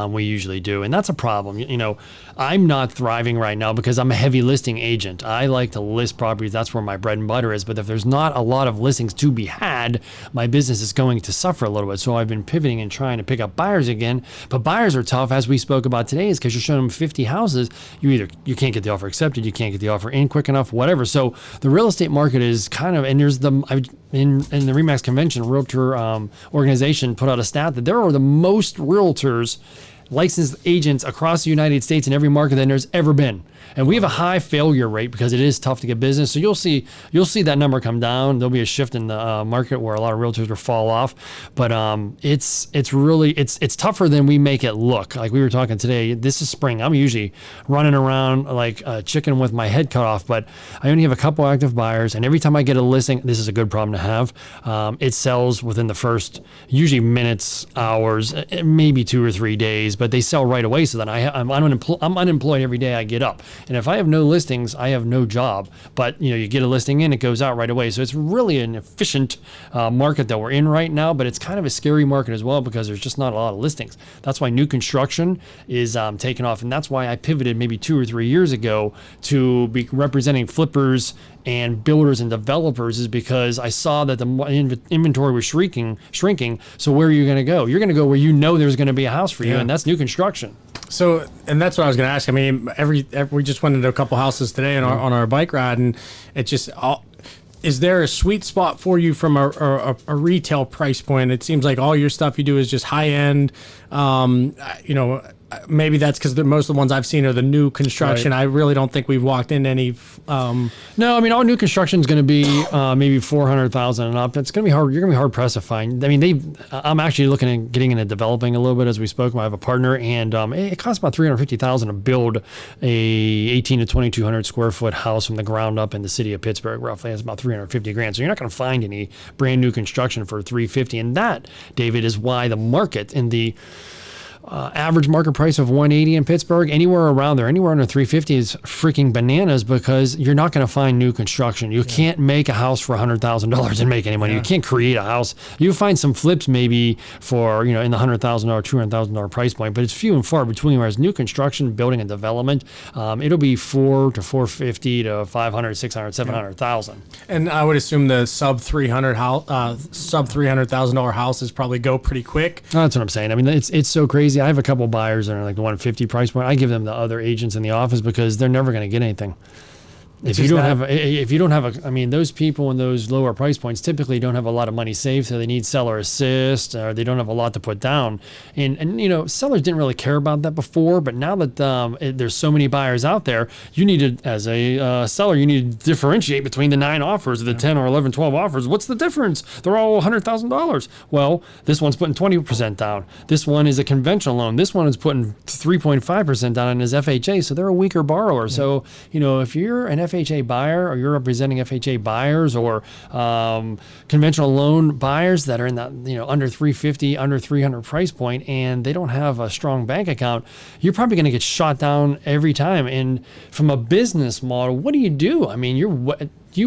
we usually do, and that's a problem. You know, I'm not thriving right now because I'm a heavy listing agent. I like to list properties. That's where my bread and butter is. But if there's not a lot of listings to be had, my business is going to suffer a little bit. So I've been pivoting and trying to pick up buyers again. But buyers are tough, as we spoke about today, is because you're showing them 50 houses. You can't get the offer accepted, you can't get the offer in quick enough, whatever. So the real estate market is kind of, and there's in the RE/MAX convention, realtor organization put out a stat that there are the most realtors, licensed agents across the United States in every market than there's ever been. And we have a high failure rate because it is tough to get business. So you'll see that number come down. There'll be a shift in the market where a lot of realtors will fall off. But it's tougher than we make it look. Like we were talking today, this is spring. I'm usually running around like a chicken with my head cut off, but I only have a couple active buyers. And every time I get a listing, this is a good problem to have. It sells within the first, usually minutes, hours, maybe 2 or 3 days, but they sell right away. So then I'm unemployed every day I get up. And if I have no listings, I have no job. But you get a listing in, it goes out right away. So it's really an efficient market that we're in right now, but it's kind of a scary market as well because there's just not a lot of listings. That's why new construction is taking off. And that's why I pivoted maybe 2 or 3 years ago to be representing flippers and builders and developers, is because I saw that the inventory was shrinking. So where are you going to go? You're going to go where there's going to be a house for you, and that's new construction. So, and that's what I was going to ask. I mean, we just went into a couple houses today on our bike ride, and it just is there a sweet spot for you from a retail price point? It seems like all your stuff you do is just high end. maybe that's because most of the ones I've seen are the new construction. Right. I really don't think we've walked in any. No, I mean, all new construction is going to be maybe 400,000 and up. It's going to be hard. You're going to be hard pressed to find. I mean, I'm actually looking at getting into developing a little bit as we spoke. I have a partner, and it costs about 350,000 to build a 18 to 2,200 square foot house from the ground up in the city of Pittsburgh. Roughly, it's about 350 grand. So you're not going to find any brand new construction for 350. And that, David, is why the market in the average market price of 180 in Pittsburgh, anywhere around there, anywhere under 350 is freaking bananas, because you're not going to find new construction. You can't make a house for $100,000 and make any money. You can't create a house. You find some flips maybe for, in the $100,000, $200,000 price point, but it's few and far between. Whereas new construction, building and development, it'll be 4 to 450 to 500, 600, 700,000. And I would assume the sub $300,000 houses probably go pretty quick. That's what I'm saying. I mean, it's so crazy. I have a couple buyers that are like the 150 price point. I give them the other agents in the office because they're never going to get anything. If you don't have I mean, those people in those lower price points typically don't have a lot of money saved, so they need seller assist, or they don't have a lot to put down. And sellers didn't really care about that before, but now that there's so many buyers out there, you need to, as a seller, you need to differentiate between the 9 offers, the 10 or 11, 12 offers. What's the difference? They're all $100,000. Well, this one's putting 20% down. This one is a conventional loan. This one is putting 3.5% down in his FHA, so they're a weaker borrower. Yeah. So, if you're an FHA buyer, or you're representing FHA buyers, or conventional loan buyers that are in that under 350, under 300 price point, and they don't have a strong bank account, you're probably going to get shot down every time. And from a business model, what do? I mean, you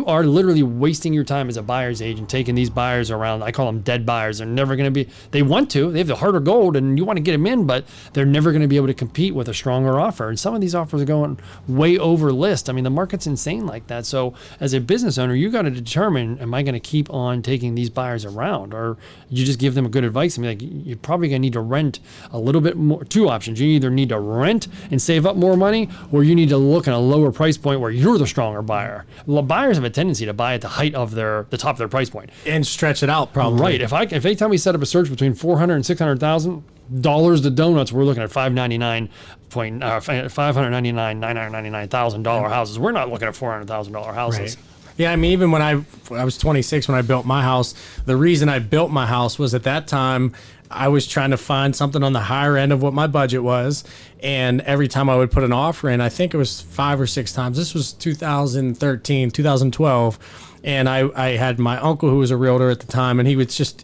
are literally wasting your time as a buyer's agent, taking these buyers around. I call them dead buyers. They're never going to be, they have the heart of gold and you want to get them in, but they're never going to be able to compete with a stronger offer. And some of these offers are going way over list. I mean, the market's insane like that. So as a business owner, you got to determine, am I going to keep on taking these buyers around, or you just give them a good advice and be like, you're probably going to need to rent a little bit more. 2 options. You either need to rent and save up more money, or you need to look at a lower price point where you're the stronger buyer. Buyers have a tendency to buy at the height of the top of their price point and stretch it out, probably. Right. If they tell me set up a search between $400,000 and $600,000 to donuts, we're looking at $999,000 houses. We're not looking at $400,000 houses. Right. Yeah, I mean, even when I was 26 when I built my house, the reason I built my house was at that time I was trying to find something on the higher end of what my budget was. And every time I would put an offer in, I think it was 5 or 6 times. This was 2013, 2012. And I had my uncle who was a realtor at the time, and he was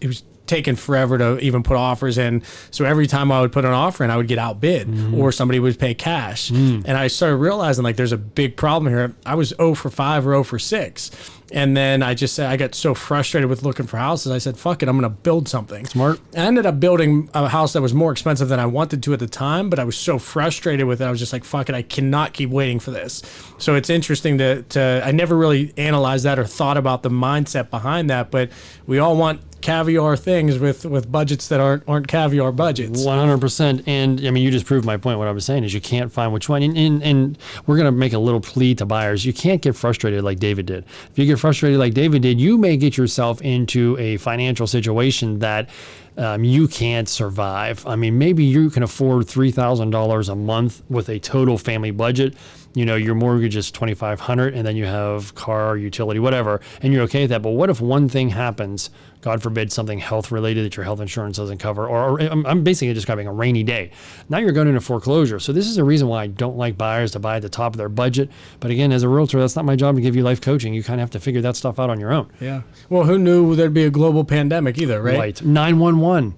taking forever to even put offers in. So every time I would put an offer in, I would get outbid, or somebody would pay cash. And I started realizing there's a big problem here. I was 0 for 5 or 0 for 6. And then I got so frustrated with looking for houses. I said, fuck it, I'm going to build something. Smart. I ended up building a house that was more expensive than I wanted to at the time, but I was so frustrated with it. I was just like, fuck it, I cannot keep waiting for this. So it's interesting to I never really analyzed that or thought about the mindset behind that, but we all want caviar things with budgets that aren't caviar budgets. 100%. And I mean, you just proved my point. What I was saying is you can't find which one. And we're going to make a little plea to buyers. You can't get frustrated like David did. If you get frustrated like David did, you may get yourself into a financial situation that you can't survive. I mean, maybe you can afford $3,000 a month with a total family budget. Your mortgage is $2,500, and then you have car, utility, whatever, and you're okay with that. But what if one thing happens, God forbid, something health related that your health insurance doesn't cover, or I'm basically describing a rainy day. Now you're going into foreclosure. So this is a reason why I don't like buyers to buy at the top of their budget. But again, as a realtor, that's not my job to give you life coaching. You kind of have to figure that stuff out on your own. Yeah. Well, who knew there'd be a global pandemic either, right? Right. 911.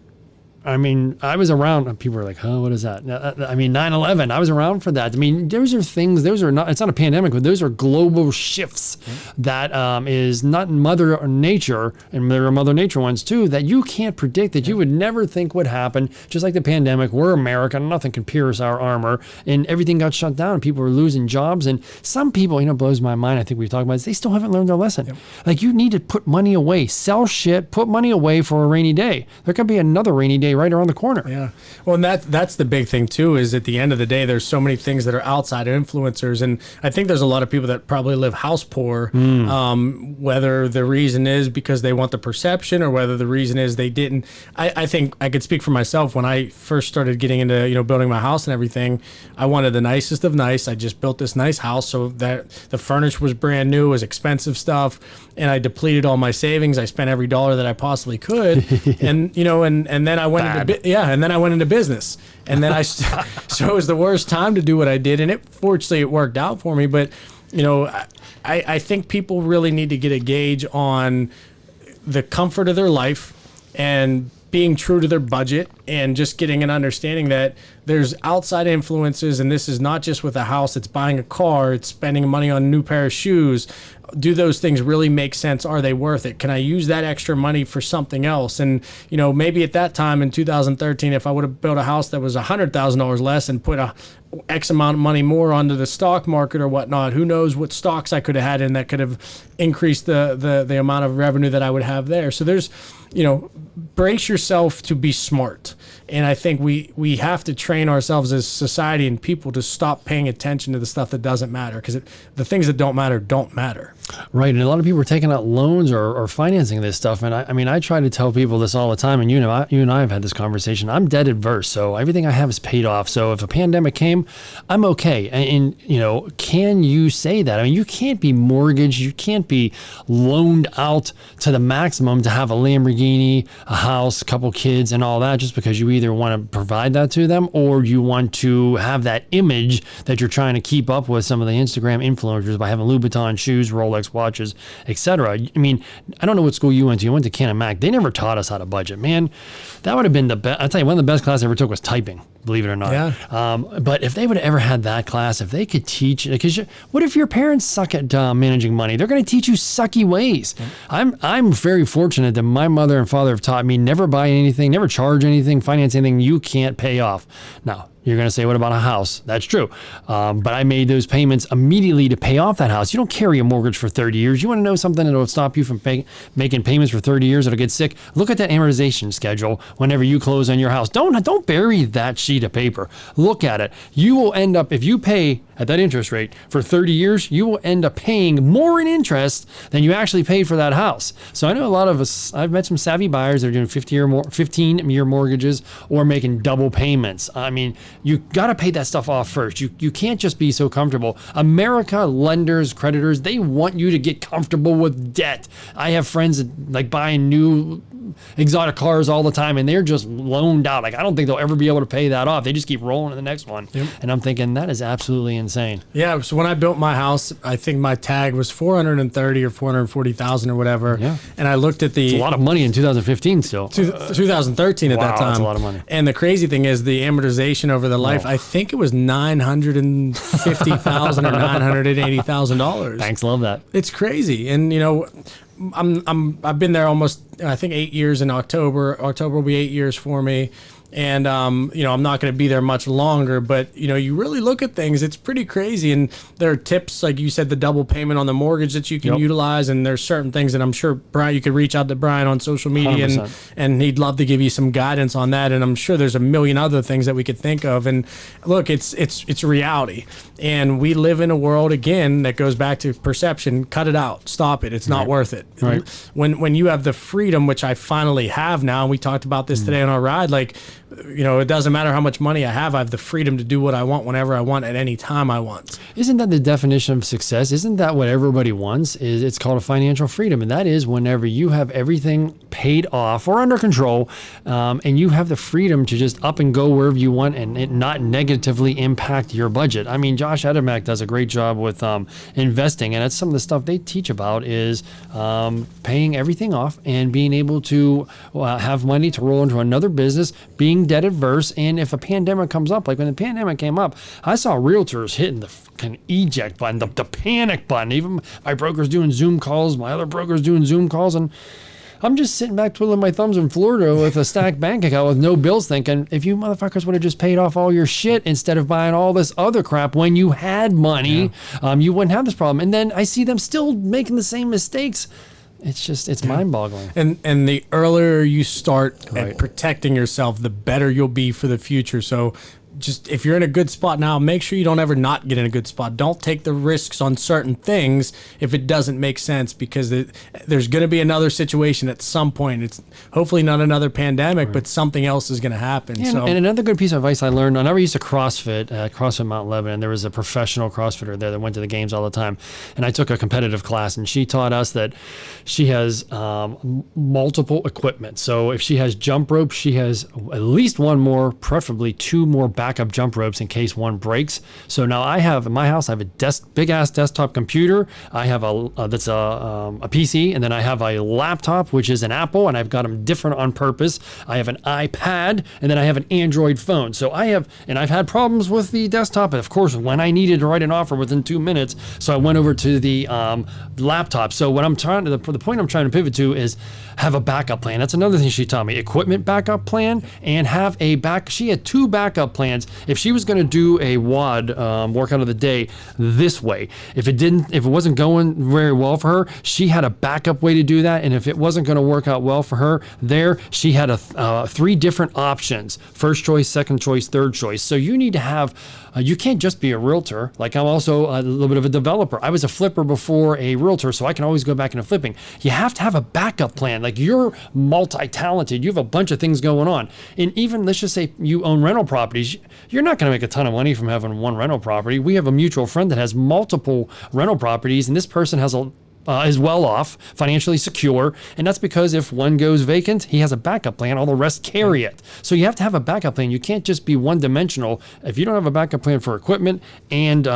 I mean, I was around. People were like, "Huh, what is that?" I mean, 9/11. I was around for that. I mean, those are things. Those are not. It's not a pandemic, but those are global shifts that is not Mother Nature, and there are Mother Nature ones too that you can't predict. That you would never think would happen. Just like the pandemic, we're America. Nothing can pierce our armor, and everything got shut down. And people were losing jobs, and some people, blows my mind. I think we've talked about this. They still haven't learned their lesson. Yep. Like, you need to put money away, sell shit, put money away for a rainy day. There could be another rainy day NBA right around the corner. Yeah. Well, and that's the big thing too, is at the end of the day, there's so many things that are outside influencers. And I think there's a lot of people that probably live house poor, whether the reason is because they want the perception or whether the reason is they didn't. I think I could speak for myself. When I first started getting into, building my house and everything, I wanted the nicest of nice. I just built this nice house so that the furniture was brand new, was expensive stuff. And I depleted all my savings. I spent every dollar that I possibly could. And, and then I went and then I went into business. And then so it was the worst time to do what I did. And fortunately it worked out for me. But, I think people really need to get a gauge on the comfort of their life and being true to their budget and just getting an understanding that there's outside influences. And this is not just with a house, it's buying a car, it's spending money on a new pair of shoes. Do those things really make sense? Are they worth it? Can I use that extra money for something else? And, maybe at that time in 2013, if I would have built a house that was $100,000 less and put a X amount of money more onto the stock market or whatnot, who knows what stocks I could have had in that could have increased the amount of revenue that I would have there. So there's, brace yourself to be smart. And I think we have to train ourselves as society and people to stop paying attention to the stuff that doesn't matter, because the things that don't matter don't matter. Right. And a lot of people are taking out loans or financing this stuff. And I try to tell people this all the time. And you and I have had this conversation. I'm debt adverse. So everything I have is paid off. So if a pandemic came, I'm okay. And can you say that? I mean, you can't be mortgaged. You can't be loaned out to the maximum to have a Lamborghini, a house, a couple kids and all that just because you either want to provide that to them or you want to have that image that you're trying to keep up with some of the Instagram influencers by having Louboutin shoes, Rolex watches, etc. I mean, I don't know what school you went to. You went to Canon Mac. They never taught us how to budget. Man, that would have been the best. I'll tell you, one of the best classes I ever took was typing, believe it or not. Yeah. But if they would have ever had that class, if they could teach, because what if your parents suck at managing money? They're going to teach you sucky ways. Yeah. I'm very fortunate that my mother and father have taught me never buy anything, never charge anything, finance anything you can't pay off. Now, you're going to say, what about a house? That's true. But I made those payments immediately to pay off that house. You don't carry a mortgage for 30 years. You want to know something that will stop you from making payments for 30 years that'll get sick? Look at that amortization schedule whenever you close on your house. Don't bury that sheet of paper. Look at it. You will end up, if you pay at that interest rate for 30 years, you will end up paying more in interest than you actually paid for that house. So I know a lot of us, I've met some savvy buyers that are doing 15-year mortgages or making double payments. I mean, you got to pay that stuff off first. You can't just be so comfortable. America, lenders, creditors, they want you to get comfortable with debt. I have friends that like buying new exotic cars all the time and they're just loaned out. Like, I don't think they'll ever be able to pay that off. They just keep rolling to the next one. Yep. And I'm thinking that is absolutely insane. Yeah. So when I built my house, I think my tag was 430 or 440,000 or whatever. Yeah. And I looked at it's a lot of money in 2015 still. 2013 at that time. That's a lot of money. And the crazy thing is the amortization over the life, I think it was $950,000 or $980,000. Thanks. Love that. It's crazy. And I've been there almost, I think 8 years in October. October will be 8 years for me. And, I'm not going to be there much longer, but, you really look at things, it's pretty crazy. And there are tips, like you said, the double payment on the mortgage that you can utilize. And there's certain things that I'm sure, Brian, you could reach out to Brian on social media and he'd love to give you some guidance on that. And I'm sure there's a million other things that we could think of. And look, it's reality. And we live in a world, again, that goes back to perception. Cut it out. Stop it. It's not worth it. Right. When you have the freedom, which I finally have now, and we talked about this today on our ride, like, it doesn't matter how much money I have the freedom to do what I want whenever I want at any time I want. Isn't that the definition of success? Isn't that what everybody wants? It's called a financial freedom. And that is whenever you have everything paid off or under control, and you have the freedom to just up and go wherever you want and it not negatively impact your budget. I mean, Josh Adamack does a great job with investing, and that's some of the stuff they teach about is paying everything off and being able to have money to roll into another business, being debt adverse. And if a pandemic comes up, like when the pandemic came up, I saw realtors hitting the fucking eject button, the panic button. Even my broker's doing Zoom calls, my other broker's doing Zoom calls, and I'm just sitting back twiddling my thumbs in Florida with a stacked bank account with no bills, thinking, if you motherfuckers would have just paid off all your shit instead of buying all this other crap when you had money, you wouldn't have this problem. And then I see them still making the same mistakes it's mind-boggling. And the earlier you start Right. at protecting yourself, the better you'll be for the future. So just if you're in a good spot now, make sure you don't ever not get in a good spot. Don't take the risks on certain things if it doesn't make sense, because there's going to be another situation at some point. It's hopefully not another pandemic, but something else is going to happen. And another good piece of advice I learned, I never used to CrossFit at CrossFit Mount Lebanon. There was a professional CrossFitter there that went to the games all the time. And I took a competitive class, and she taught us that she has multiple equipment. So if she has jump ropes, she has at least one more, preferably two more backup jump ropes in case one breaks. So now I have in my house, I have a big ass desktop computer. I have that's a PC, and then I have a laptop, which is an Apple, and I've got them different on purpose. I have an iPad, and then I have an Android phone. So I've had problems with the desktop, of course, when I needed to write an offer within 2 minutes. So I went over to the laptop. So what the point I'm trying to pivot to is have a backup plan. That's another thing she taught me: equipment backup plan, and have she had 2 backup plans. If she was going to do a WOD workout of the day this way, if it wasn't going very well for her, she had a backup way to do that. And if it wasn't going to work out well for her she had 3 different options: first choice, second choice, third choice. So you need to have you can't just be a realtor. Like, I'm also a little bit of a developer. I was a flipper before a realtor, so I can always go back into flipping. You have to have a backup plan. Like, you're multi-talented. You have a bunch of things going on. And even, let's just say you own rental properties. You're not going to make a ton of money from having one rental property. We have a mutual friend that has multiple rental properties, and this person has is well off, financially secure, and that's because if one goes vacant, he has a backup plan. All the rest carry it. So you have to have a backup plan. You can't just be one-dimensional. If you don't have a backup plan for equipment and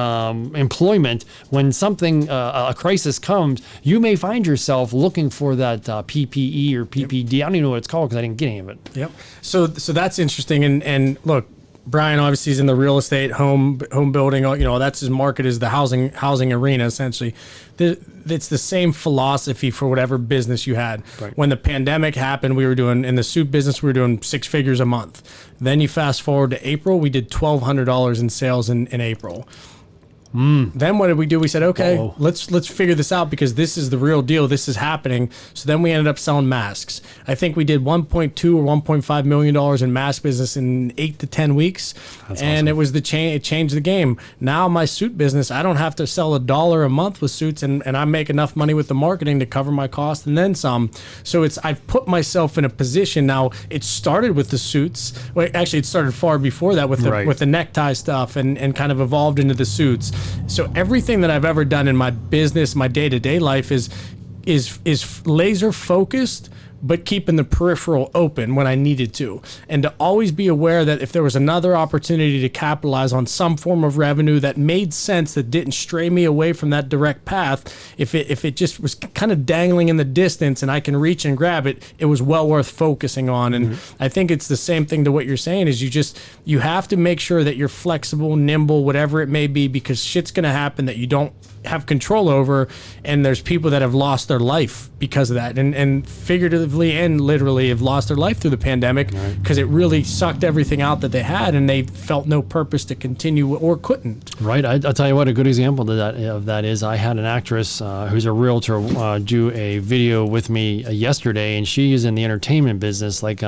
employment, when something, a crisis comes, you may find yourself looking for that PPE or PPD. I don't even know what it's called because I didn't get any of it. Yep. So that's interesting. And look, Brian obviously is in the real estate, home building. That's his market, is the housing arena, essentially. It's the same philosophy for whatever business you had. Right. When the pandemic happened, we were doing, in the suit business, we were doing 6 figures a month. Then you fast forward to April, we did $1,200 in sales in April. Then what did we do? We said, okay, let's figure this out, because this is the real deal. This is happening. So then we ended up selling masks. I think we did $1.2 or $1.5 million in mask business in 8 to 10 weeks. That's and awesome. it was it changed the game. Now my suit business, I don't have to sell $1 a month with suits, and I make enough money with the marketing to cover my cost and then some. So I've put myself in a position now. It started with the suits. Well, actually, it started far before that with the necktie stuff, and kind of evolved into the suits. So everything that I've ever done in my business, my day-to-day life is laser focused, but keeping the peripheral open when I needed to. And to always be aware that if there was another opportunity to capitalize on some form of revenue that made sense, that didn't stray me away from that direct path, if it just was kind of dangling in the distance and I can reach and grab it, it was well worth focusing on. And I think it's the same thing to what you're saying, is you have to make sure that you're flexible, nimble, whatever it may be, because shit's going to happen that you don't have control over, and there's people that have lost their life because of that, and figuratively and literally have lost their life through the pandemic, because it really sucked everything out that they had, and they felt no purpose to continue or couldn't. Right. I'll tell you what, a good example of that is, I had an actress who's a realtor do a video with me yesterday, and she is in the entertainment business, like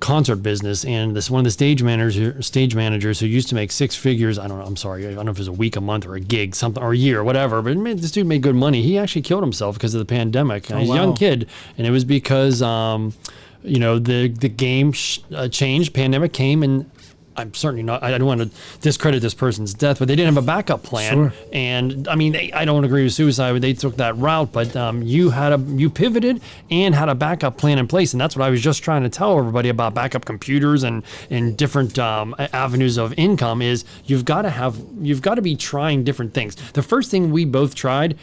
concert business, and one of the stage managers who used to make 6 figures, I don't know if it was a week, a month, or a gig, something, or a year, or whatever, but this dude made good money. He actually killed himself because of the pandemic. He's a young kid, and it was because the game changed, pandemic came, and I'm certainly not, I don't want to discredit this person's death, but they didn't have a backup plan. Sure. And I mean, I don't agree with suicide, they took that route, but you pivoted and had a backup plan in place. And that's what I was just trying to tell everybody about backup computers and different avenues of income, is you've got to be trying different things. The first thing we both tried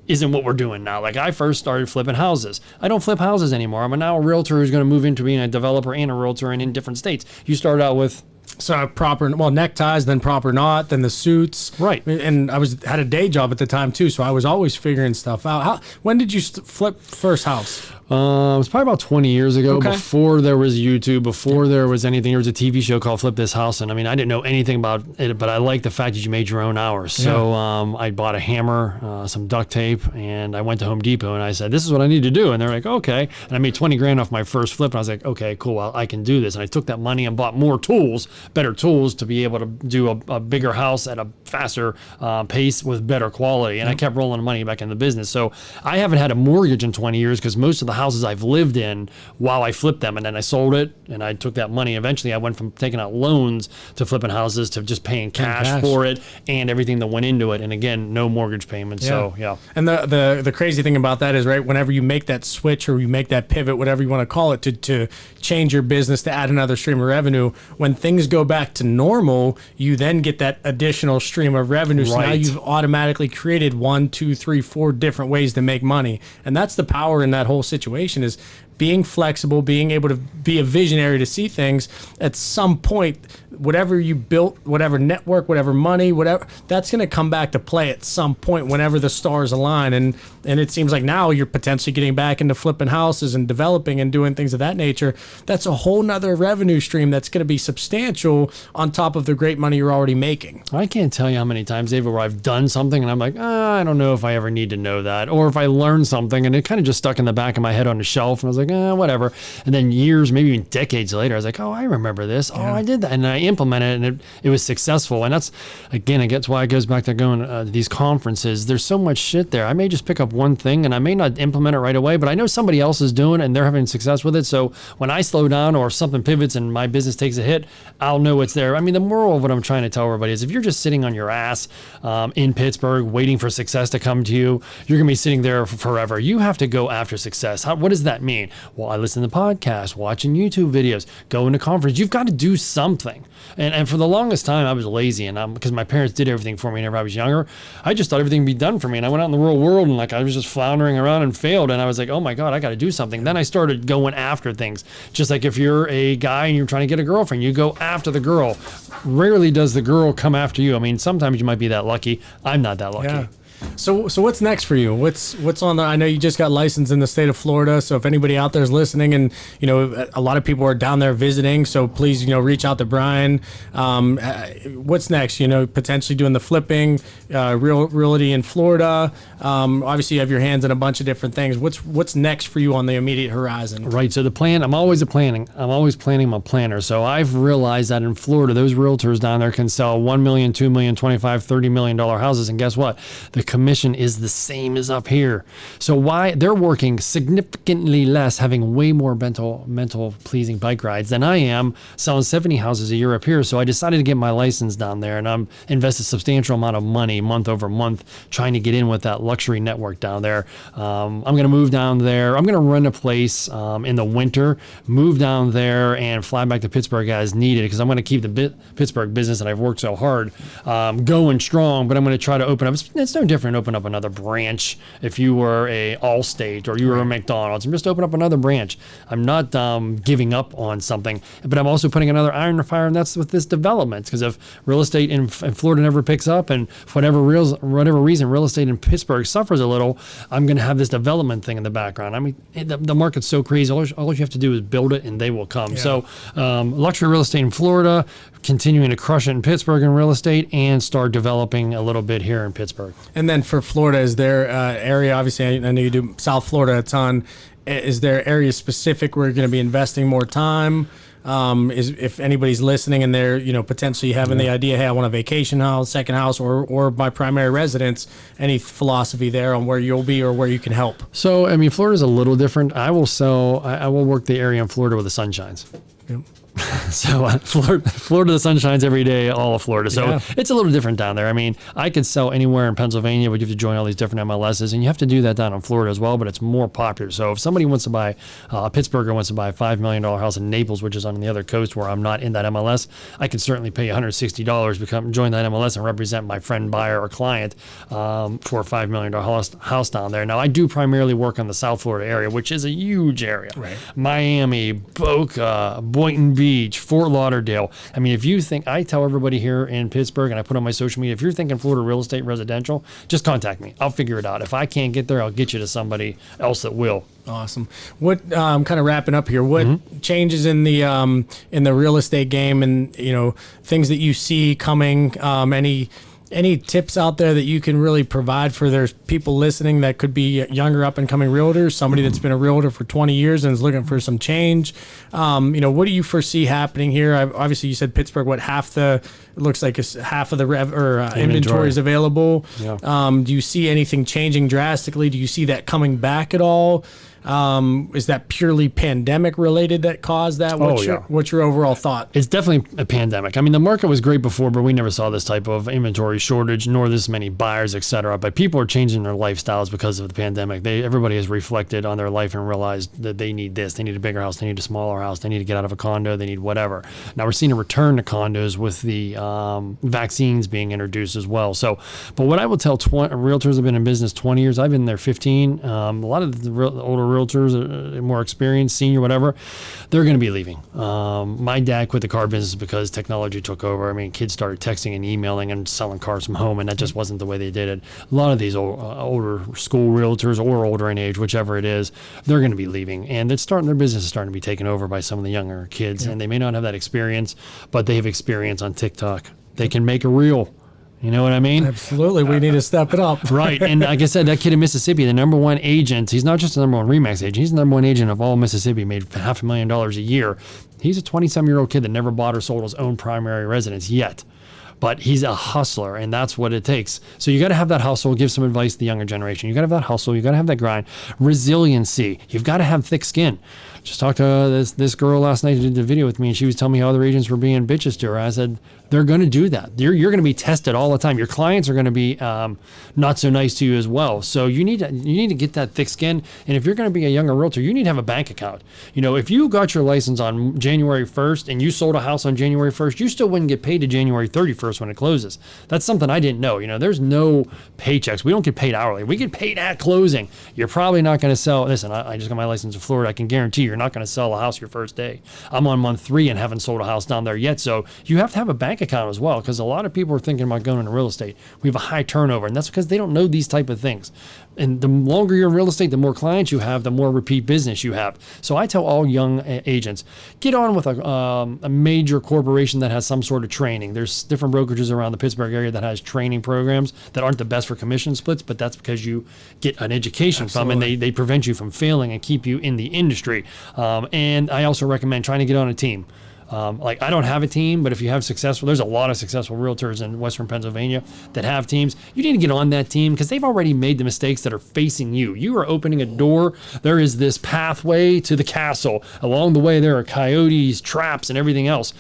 isn't what we're doing now. Like, I first started flipping houses. I don't flip houses anymore. I'm now a realtor who's going to move into being a developer and a realtor, and in different states. You started out with neckties, then proper knot, then the suits. Right. And I had a day job at the time too, so I was always figuring stuff out. When did you flip first house? It was probably about 20 years ago, Okay. before there was YouTube, before there was anything. There was a TV show called Flip This House. And I mean, I didn't know anything about it, but I liked the fact that you made your own hours. So I bought a hammer, some duct tape, and I went to Home Depot and I said, this is what I need to do. And they're like, okay. And I made 20 grand off my first flip. And I was like, okay, cool. Well, I can do this. And I took that money and bought more tools, better tools to be able to do a bigger house at a faster pace with better quality. And I kept rolling the money back in the business. So I haven't had a mortgage in 20 years because most of the houses I've lived in while I flipped them, and then I sold it and I took that money. Eventually I went from taking out loans to flipping houses to just paying cash for it and everything that went into it. And again, no mortgage payments. So yeah. And the crazy thing about that is, right, whenever you make that switch or you make that pivot, whatever you want to call it, to change your business, to add another stream of revenue, when things go back to normal, you then get that additional stream of revenue. So now you've automatically created 1, 2, 3, 4 different ways to make money. And that's the power in that whole situation, is being flexible, being able to be a visionary to see things. At some point, whatever you built, whatever network, whatever money, whatever, that's going to come back to play at some point whenever the stars align. And it seems like now you're potentially getting back into flipping houses and developing and doing things of that nature. That's a whole nother revenue stream that's going to be substantial on top of the great money you're already making. I can't tell you how many times, David, where I've done something and I'm like, I don't know if I ever need to know that. Or if I learned something and it kind of just stuck in the back of my head on the shelf and I was like, whatever. And then years, maybe even decades later, I was like, oh, I remember this. Oh, I did that. And I implemented it and it was successful. And that's, again, I guess why it goes back to going to these conferences. There's so much shit there. I may just pick up one thing and I may not implement it right away, but I know somebody else is doing it and they're having success with it. So when I slow down or if something pivots and my business takes a hit, I'll know it's there. I mean, the moral of what I'm trying to tell everybody is if you're just sitting on your ass in Pittsburgh waiting for success to come to you, you're going to be sitting there forever. You have to go after success. What does that mean? Well, I listen to podcasts, watching YouTube videos, going to conferences. You've got to do something. And for the longest time, I was lazy, and because my parents did everything for me whenever I was younger, I just thought everything would be done for me. And I went out in the real world, and like I was just floundering around and failed. And I was like, oh my God, I got to do something. Then I started going after things. Just like if you're a guy and you're trying to get a girlfriend, you go after the girl. Rarely does the girl come after you. I mean, sometimes you might be that lucky. I'm not that lucky. Yeah. So what's next for you? What's on the? I know you just got licensed in the state of Florida. So if anybody out there is listening, and a lot of people are down there visiting, so please reach out to Brian. What's next? Potentially doing the flipping, realty in Florida. Obviously, you have your hands in a bunch of different things. What's next for you on the immediate horizon? Right. So the plan. I'm always planning my planner. So I've realized that in Florida, those realtors down there can sell $1 million, $2 million, $25, $30 million houses, and guess what? The commission is the same as up here. So why they're working significantly less, having way more mental pleasing bike rides than I am, selling 70 houses a year up here. So I decided to get my license down there, and I'm invested a substantial amount of money month over month trying to get in with that luxury network down there. I'm going to move down there. I'm going to rent a place in the winter, move down there, and fly back to Pittsburgh as needed because I'm going to keep the Pittsburgh business that I've worked so hard going strong. But I'm going to try to open up. It's no different. Open up another branch if you were a Allstate or you were a McDonald's, and just open up another branch. I'm not giving up on something, but I'm also putting another iron in the fire, and that's with this development. Because if real estate in Florida never picks up, and for whatever reason real estate in Pittsburgh suffers a little, I'm going to have this development thing in the background. I mean, the market's so crazy. All you have to do is build it, and they will come. Yeah. So luxury real estate in Florida, continuing to crush it in Pittsburgh in real estate, and start developing a little bit here in Pittsburgh. And then for Florida, is there area, obviously I know you do South Florida a ton, is there areas specific where you're going to be investing more time? If anybody's listening and they're potentially having the idea, hey, I want a vacation house, second house, or my primary residence, any philosophy there on where you'll be or where you can help? So I mean, Florida's a little different. I will work the area in Florida where the sun shines. Yep. So Florida, the sun shines every day, all of Florida. So it's a little different down there. I mean, I could sell anywhere in Pennsylvania, but you have to join all these different MLSs, and you have to do that down in Florida as well, but it's more popular. So if somebody wants to buy, a Pittsburgher wants to buy a $5 million house in Naples, which is on the other coast where I'm not in that MLS, I could certainly pay $160 join that MLS and represent my friend, buyer, or client for a $5 million house down there. Now, I do primarily work on the South Florida area, which is a huge area. Right. Miami, Boca, Boynton Beach, Beach, Fort Lauderdale. I mean, if you think, I tell everybody here in Pittsburgh, and I put on my social media, if you're thinking Florida real estate residential, just contact me. I'll figure it out. If I can't get there, I'll get you to somebody else that will. Awesome. What kind of wrapping up here? What changes in the real estate game, and things that you see coming? Any tips out there that you can really provide for there's people listening that could be younger up and coming realtors, somebody that's been a realtor for 20 years and is looking for some change? What do you foresee happening here? Obviously, you said Pittsburgh. What it looks like half of the inventory is available. Yeah. Do you see anything changing drastically? Do you see that coming back at all? Is that purely pandemic related that caused that? What's your overall thought? It's definitely a pandemic. I mean, the market was great before, but we never saw this type of inventory shortage, nor this many buyers, et cetera. But people are changing their lifestyles because of the pandemic. Everybody has reflected on their life and realized that they need this. They need a bigger house. They need a smaller house. They need to get out of a condo. They need whatever. Now we're seeing a return to condos with the vaccines being introduced as well. So, but what I will tell realtors have been in business 20 years. I've been there 15. A lot of the older realtors, more experienced, senior, whatever, they're going to be leaving. My dad quit the car business because technology took over. I mean, kids started texting and emailing and selling cars from home, and that just wasn't the way they did it. A lot of these older school realtors or older in age, whichever it is, they're going to be leaving, and their business is starting to be taken over by some of the younger kids, and they may not have that experience, but they have experience on TikTok. They can make a reel. You know what I mean? Absolutely. We need to step it up. Right. And like I said, that kid in Mississippi, the number one agent, he's not just the number one RE/MAX agent, he's the number one agent of all Mississippi, made $500,000 a year. He's a 20-some-year-old kid that never bought or sold his own primary residence yet. But he's a hustler, and that's what it takes. So you got to have that hustle. Give some advice to the younger generation. You got to have that hustle. You got to have that grind. Resiliency. You've got to have thick skin. Just talked to this girl last night who did the video with me, and she was telling me how other agents were being bitches to her. I said, they're going to do that. You're going to be tested all the time. Your clients are going to be not so nice to you as well. So you need to get that thick skin. And if you're going to be a younger realtor, you need to have a bank account. If you got your license on January 1st and you sold a house on January 1st, you still wouldn't get paid to January 31st when it closes. That's something I didn't know. There's no paychecks. We don't get paid hourly. We get paid at closing. You're probably not going to sell. Listen, I just got my license in Florida. I can guarantee you're not going to sell a house your first day. I'm on month 3 and haven't sold a house down there yet. So you have to have a bank account as well, because a lot of people are thinking about going into real estate. We have a high turnover, and that's because they don't know these type of things. And the longer you're in real estate, the more clients you have, the more repeat business you have. So I tell all young agents, get on with a major corporation that has some sort of training. There's different brokerages around the Pittsburgh area that has training programs that aren't the best for commission splits, but that's because you get an education from, and they prevent you from failing and keep you in the industry. And I also recommend trying to get on a team. I don't have a team, but if you have there's a lot of successful realtors in Western Pennsylvania that have teams. You need to get on that team because they've already made the mistakes that are facing you. You are opening a door. There is this pathway to the castle. Along the way, there are coyotes, traps, and everything else.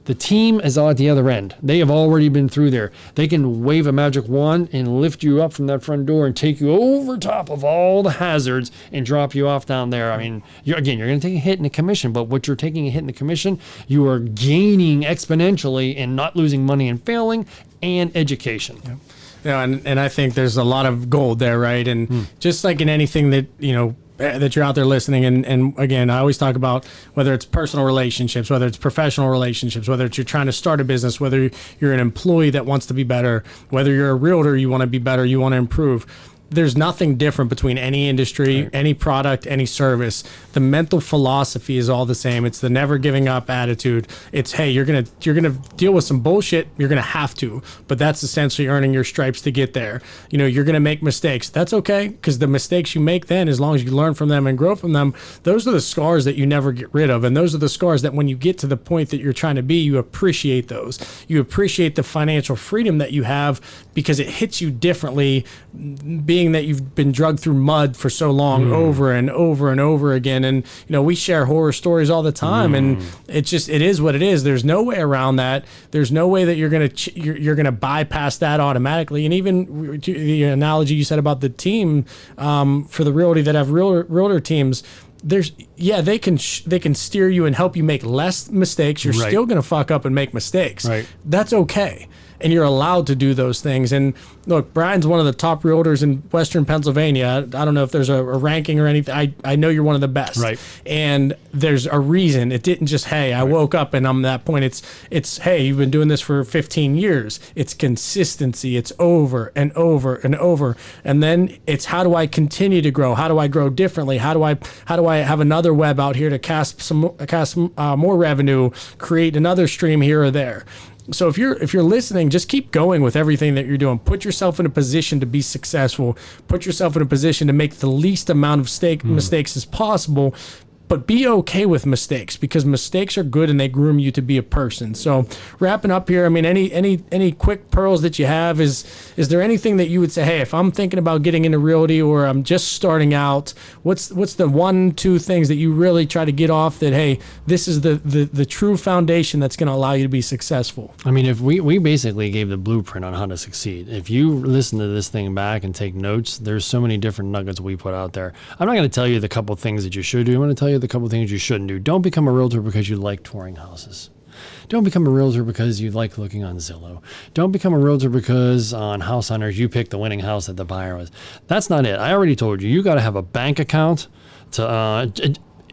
The team is all at the other end. They have already been through there. They can wave a magic wand and lift you up from that front door and take you over top of all the hazards and drop you off down there. I mean, you're going to take a hit in the commission, but what you're taking a hit in the commission, you are gaining exponentially and not losing money and failing and education. Yeah. And I think there's a lot of gold there, right? And just like in anything that you're out there listening, and again, I always talk about whether it's personal relationships, whether it's professional relationships, whether it's you're trying to start a business, whether you're an employee that wants to be better, whether you're a realtor, you want to be better, you want to improve. There's nothing different between any industry, right, any product, any service. The mental philosophy is all the same. It's the never giving up attitude. It's, hey, you're gonna deal with some bullshit. You're gonna have to, but that's essentially earning your stripes to get there. You're gonna make mistakes. That's okay, because the mistakes you make then, as long as you learn from them and grow from them, those are the scars that you never get rid of, and those are the scars that when you get to the point that you're trying to be, you appreciate those. You appreciate the financial freedom that you have because it hits you differently, being that you've been drugged through mud for so long, over and over and over again. And we share horror stories all the time, and it is what it is. There's no way around that. There's no way that you're gonna bypass that automatically. And even the analogy you said about the team, for the realty that have realtor teams, they can steer you and help you make less mistakes. You're still gonna fuck up and make mistakes. Right. That's okay. and you're allowed to do those things. And look, Brian's one of the top realtors in Western Pennsylvania. I don't know if there's a ranking or anything. I know you're one of the best. Right. And there's a reason. It didn't just, hey, I woke up and I'm at that point. It's hey, you've been doing this for 15 years. It's consistency. It's over and over and over. And then it's, how do I continue to grow? How do I grow differently? How do I have another web out here to cast more revenue, create another stream here or there? So if you're listening, just keep going with everything that you're doing. Put yourself in a position to be successful. Put yourself in a position to make the least amount of mistakes as possible. But be okay with mistakes, because mistakes are good and they groom you to be a person. So wrapping up here, I mean, any quick pearls that you have, is there anything that you would say, hey, if I'm thinking about getting into realty or I'm just starting out, what's the 1-2 things that you really try to get off that, hey, this is the true foundation that's going to allow you to be successful? I mean, if we basically gave the blueprint on how to succeed. If you listen to this thing back and take notes, there's so many different nuggets we put out there. I'm not going to tell you the couple things that you should do. I'm going to tell you the couple things you shouldn't do. Don't become a realtor because you like touring houses. Don't become a realtor because you like looking on Zillow. Don't become a realtor because on House Hunters you picked the winning house that the buyer was. That's not it. I already told you. You got to have a bank account to.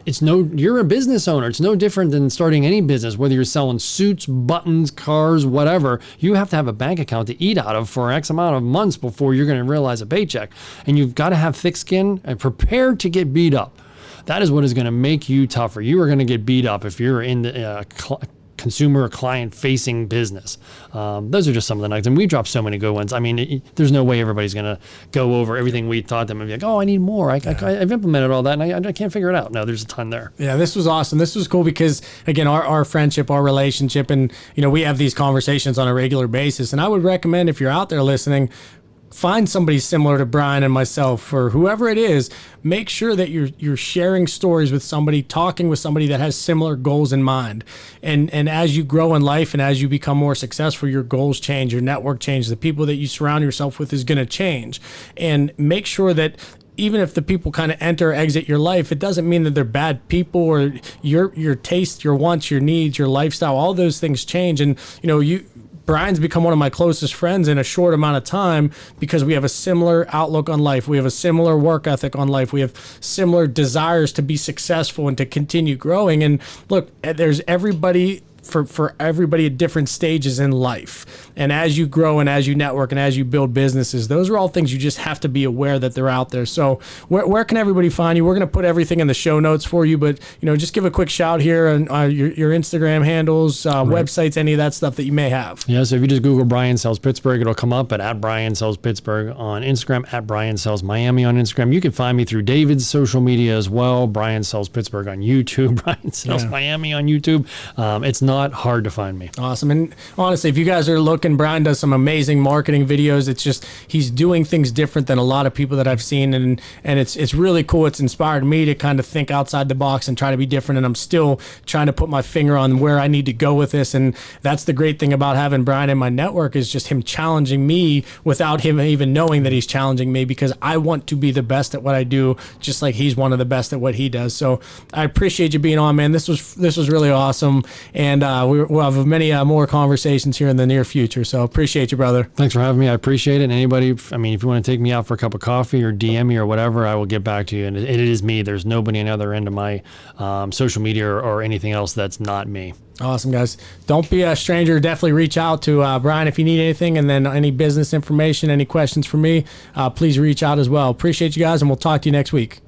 You're a business owner. It's no different than starting any business, whether you're selling suits, buttons, cars, whatever. You have to have a bank account to eat out of for X amount of months before you're going to realize a paycheck. And you've got to have thick skin and prepared to get beat up. That is what is going to make you tougher. You are going to get beat up if you're in the consumer or client-facing business. Those are just some of the nuggets. And we dropped so many good ones. I mean, there's no way everybody's going to go over everything we taught them and be like, oh, I need more. I've implemented all that, and I can't figure it out. No, there's a ton there. Yeah, this was awesome. This was cool because, again, our friendship, our relationship, and, we have these conversations on a regular basis. And I would recommend, if you're out there listening, find somebody similar to Brian and myself, or whoever it is. Make sure that you're sharing stories with somebody, talking with somebody that has similar goals in mind. And as you grow in life and as you become more successful, your goals change, your network changes, the people that you surround yourself with is going to change. And make sure that even if the people kind of enter or exit your life, it doesn't mean that they're bad people, or your taste, your wants, your needs, your lifestyle, all those things change. And Brian's become one of my closest friends in a short amount of time because we have a similar outlook on life. We have a similar work ethic on life. We have similar desires to be successful and to continue growing. And look, there's everybody for everybody at different stages in life. And as you grow and as you network and as you build businesses, those are all things you just have to be aware that they're out there. So where can everybody find you? We're going to put everything in the show notes for you, but just give a quick shout here on your Instagram handles, right, websites, any of that stuff that you may have. Yeah, so if you just Google Brian Sells Pittsburgh, it'll come up at Brian Sells Pittsburgh on Instagram, at Brian Sells Miami on Instagram. You can find me through David's social media as well, Brian Sells Pittsburgh on YouTube, Brian Sells Miami on YouTube. It's not hard to find me. Awesome. And honestly, if you guys are looking, Brian does some amazing marketing videos. It's just, he's doing things different than a lot of people that I've seen. And it's really cool. It's inspired me to kind of think outside the box and try to be different. And I'm still trying to put my finger on where I need to go with this. And that's the great thing about having Brian in my network, is just him challenging me without him even knowing that he's challenging me, because I want to be the best at what I do, just like he's one of the best at what he does. So I appreciate you being on, man. This was really awesome. And we'll have many more conversations here in the near future. So appreciate you, brother. Thanks for having me. I appreciate it. And anybody, if you want to take me out for a cup of coffee or DM me or whatever, I will get back to you. And it is me. There's nobody on the other end of my social media or anything else that's not me. Awesome, guys. Don't be a stranger. Definitely reach out to Brian if you need anything. And then any business information, any questions for me, please reach out as well. Appreciate you guys, and we'll talk to you next week.